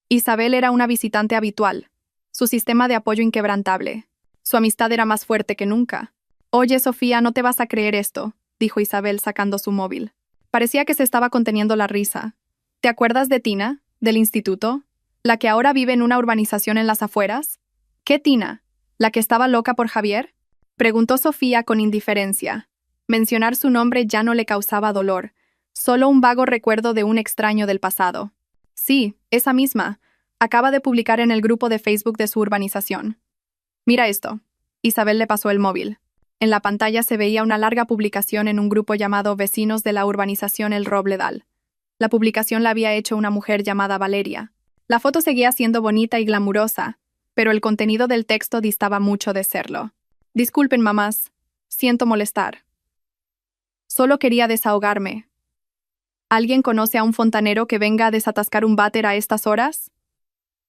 Isabel era una visitante habitual, su sistema de apoyo inquebrantable. Su amistad era más fuerte que nunca. «Oye, Sofía, no te vas a creer esto», dijo Isabel sacando su móvil. Parecía que se estaba conteniendo la risa. «¿Te acuerdas de Tina, del instituto? ¿La que ahora vive en una urbanización en las afueras?» «¿Qué Tina? ¿La que estaba loca por Javier?», preguntó Sofía con indiferencia. Mencionar su nombre ya no le causaba dolor, solo un vago recuerdo de un extraño del pasado. «Sí, esa misma. Acaba de publicar en el grupo de Facebook de su urbanización. Mira esto». Isabel le pasó el móvil. En la pantalla se veía una larga publicación en un grupo llamado Vecinos de la Urbanización El Robledal. La publicación la había hecho una mujer llamada Valeria. La foto seguía siendo bonita y glamurosa, pero el contenido del texto distaba mucho de serlo. «Disculpen, mamás. Siento molestar. Solo quería desahogarme. ¿Alguien conoce a un fontanero que venga a desatascar un váter a estas horas?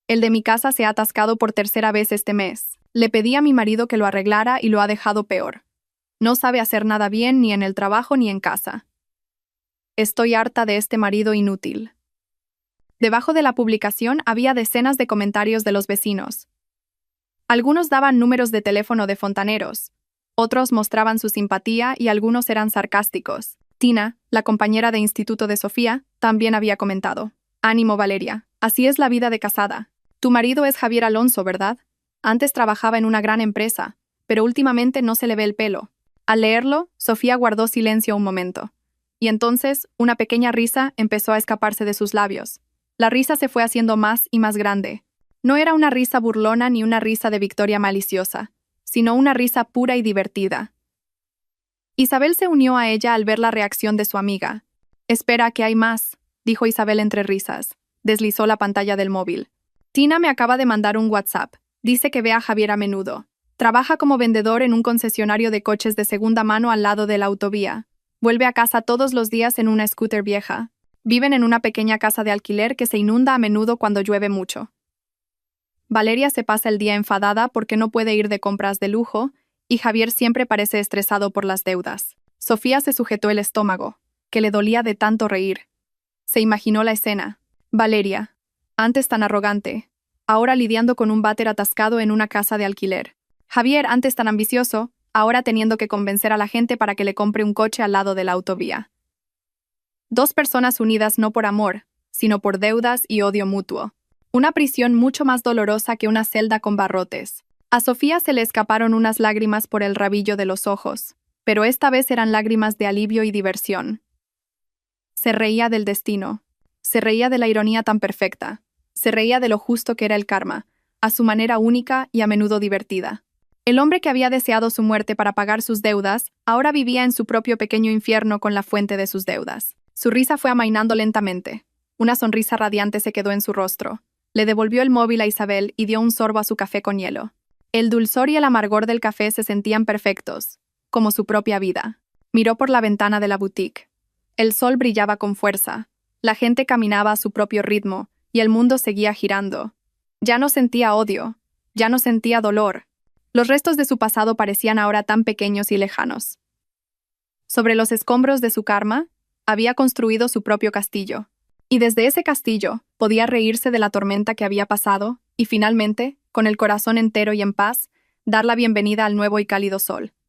El de mi casa se ha atascado por 3ª vez este mes. Le pedí a mi marido que lo arreglara y lo ha dejado peor. No sabe hacer nada bien ni en el trabajo ni en casa. Estoy harta de este marido inútil». Debajo de la publicación había decenas de comentarios de los vecinos. Algunos daban números de teléfono de fontaneros, otros mostraban su simpatía y algunos eran sarcásticos. Tina, la compañera de instituto de Sofía, también había comentado: «Ánimo, Valeria, así es la vida de casada. Tu marido es Javier Alonso, ¿verdad? Antes trabajaba en una gran empresa, pero últimamente no se le ve el pelo». Al leerlo, Sofía guardó silencio un momento. Y entonces, una pequeña risa empezó a escaparse de sus labios. La risa se fue haciendo más y más grande. No era una risa burlona ni una risa de victoria maliciosa, sino una risa pura y divertida. Isabel se unió a ella al ver la reacción de su amiga. «Espera, que hay más», dijo Isabel entre risas. Deslizó la pantalla del móvil. «Tina me acaba de mandar un WhatsApp. Dice que ve a Javier a menudo. Trabaja como vendedor en un concesionario de coches de segunda mano al lado de la autovía. Vuelve a casa todos los días en una scooter vieja. Viven en una pequeña casa de alquiler que se inunda a menudo cuando llueve mucho. Valeria se pasa el día enfadada porque no puede ir de compras de lujo y Javier siempre parece estresado por las deudas». Sofía se sujetó el estómago, que le dolía de tanto reír. Se imaginó la escena. Valeria, antes tan arrogante, ahora lidiando con un váter atascado en una casa de alquiler. Javier, antes tan ambicioso, ahora teniendo que convencer a la gente para que le compre un coche al lado de la autovía. 2 personas unidas no por amor, sino por deudas y odio mutuo. Una prisión mucho más dolorosa que una celda con barrotes. A Sofía se le escaparon unas lágrimas por el rabillo de los ojos, pero esta vez eran lágrimas de alivio y diversión. Se reía del destino. Se reía de la ironía tan perfecta. Se reía de lo justo que era el karma, a su manera única y a menudo divertida. El hombre que había deseado su muerte para pagar sus deudas, ahora vivía en su propio pequeño infierno con la fuente de sus deudas. Su risa fue amainando lentamente. Una sonrisa radiante se quedó en su rostro. Le devolvió el móvil a Isabel y dio un sorbo a su café con hielo. El dulzor y el amargor del café se sentían perfectos, como su propia vida. Miró por la ventana de la boutique. El sol brillaba con fuerza. La gente caminaba a su propio ritmo y el mundo seguía girando. Ya no sentía odio. Ya no sentía dolor. Los restos de su pasado parecían ahora tan pequeños y lejanos. Sobre los escombros de su karma, había construido su propio castillo. Y desde ese castillo podía reírse de la tormenta que había pasado y finalmente, con el corazón entero y en paz, dar la bienvenida al nuevo y cálido sol.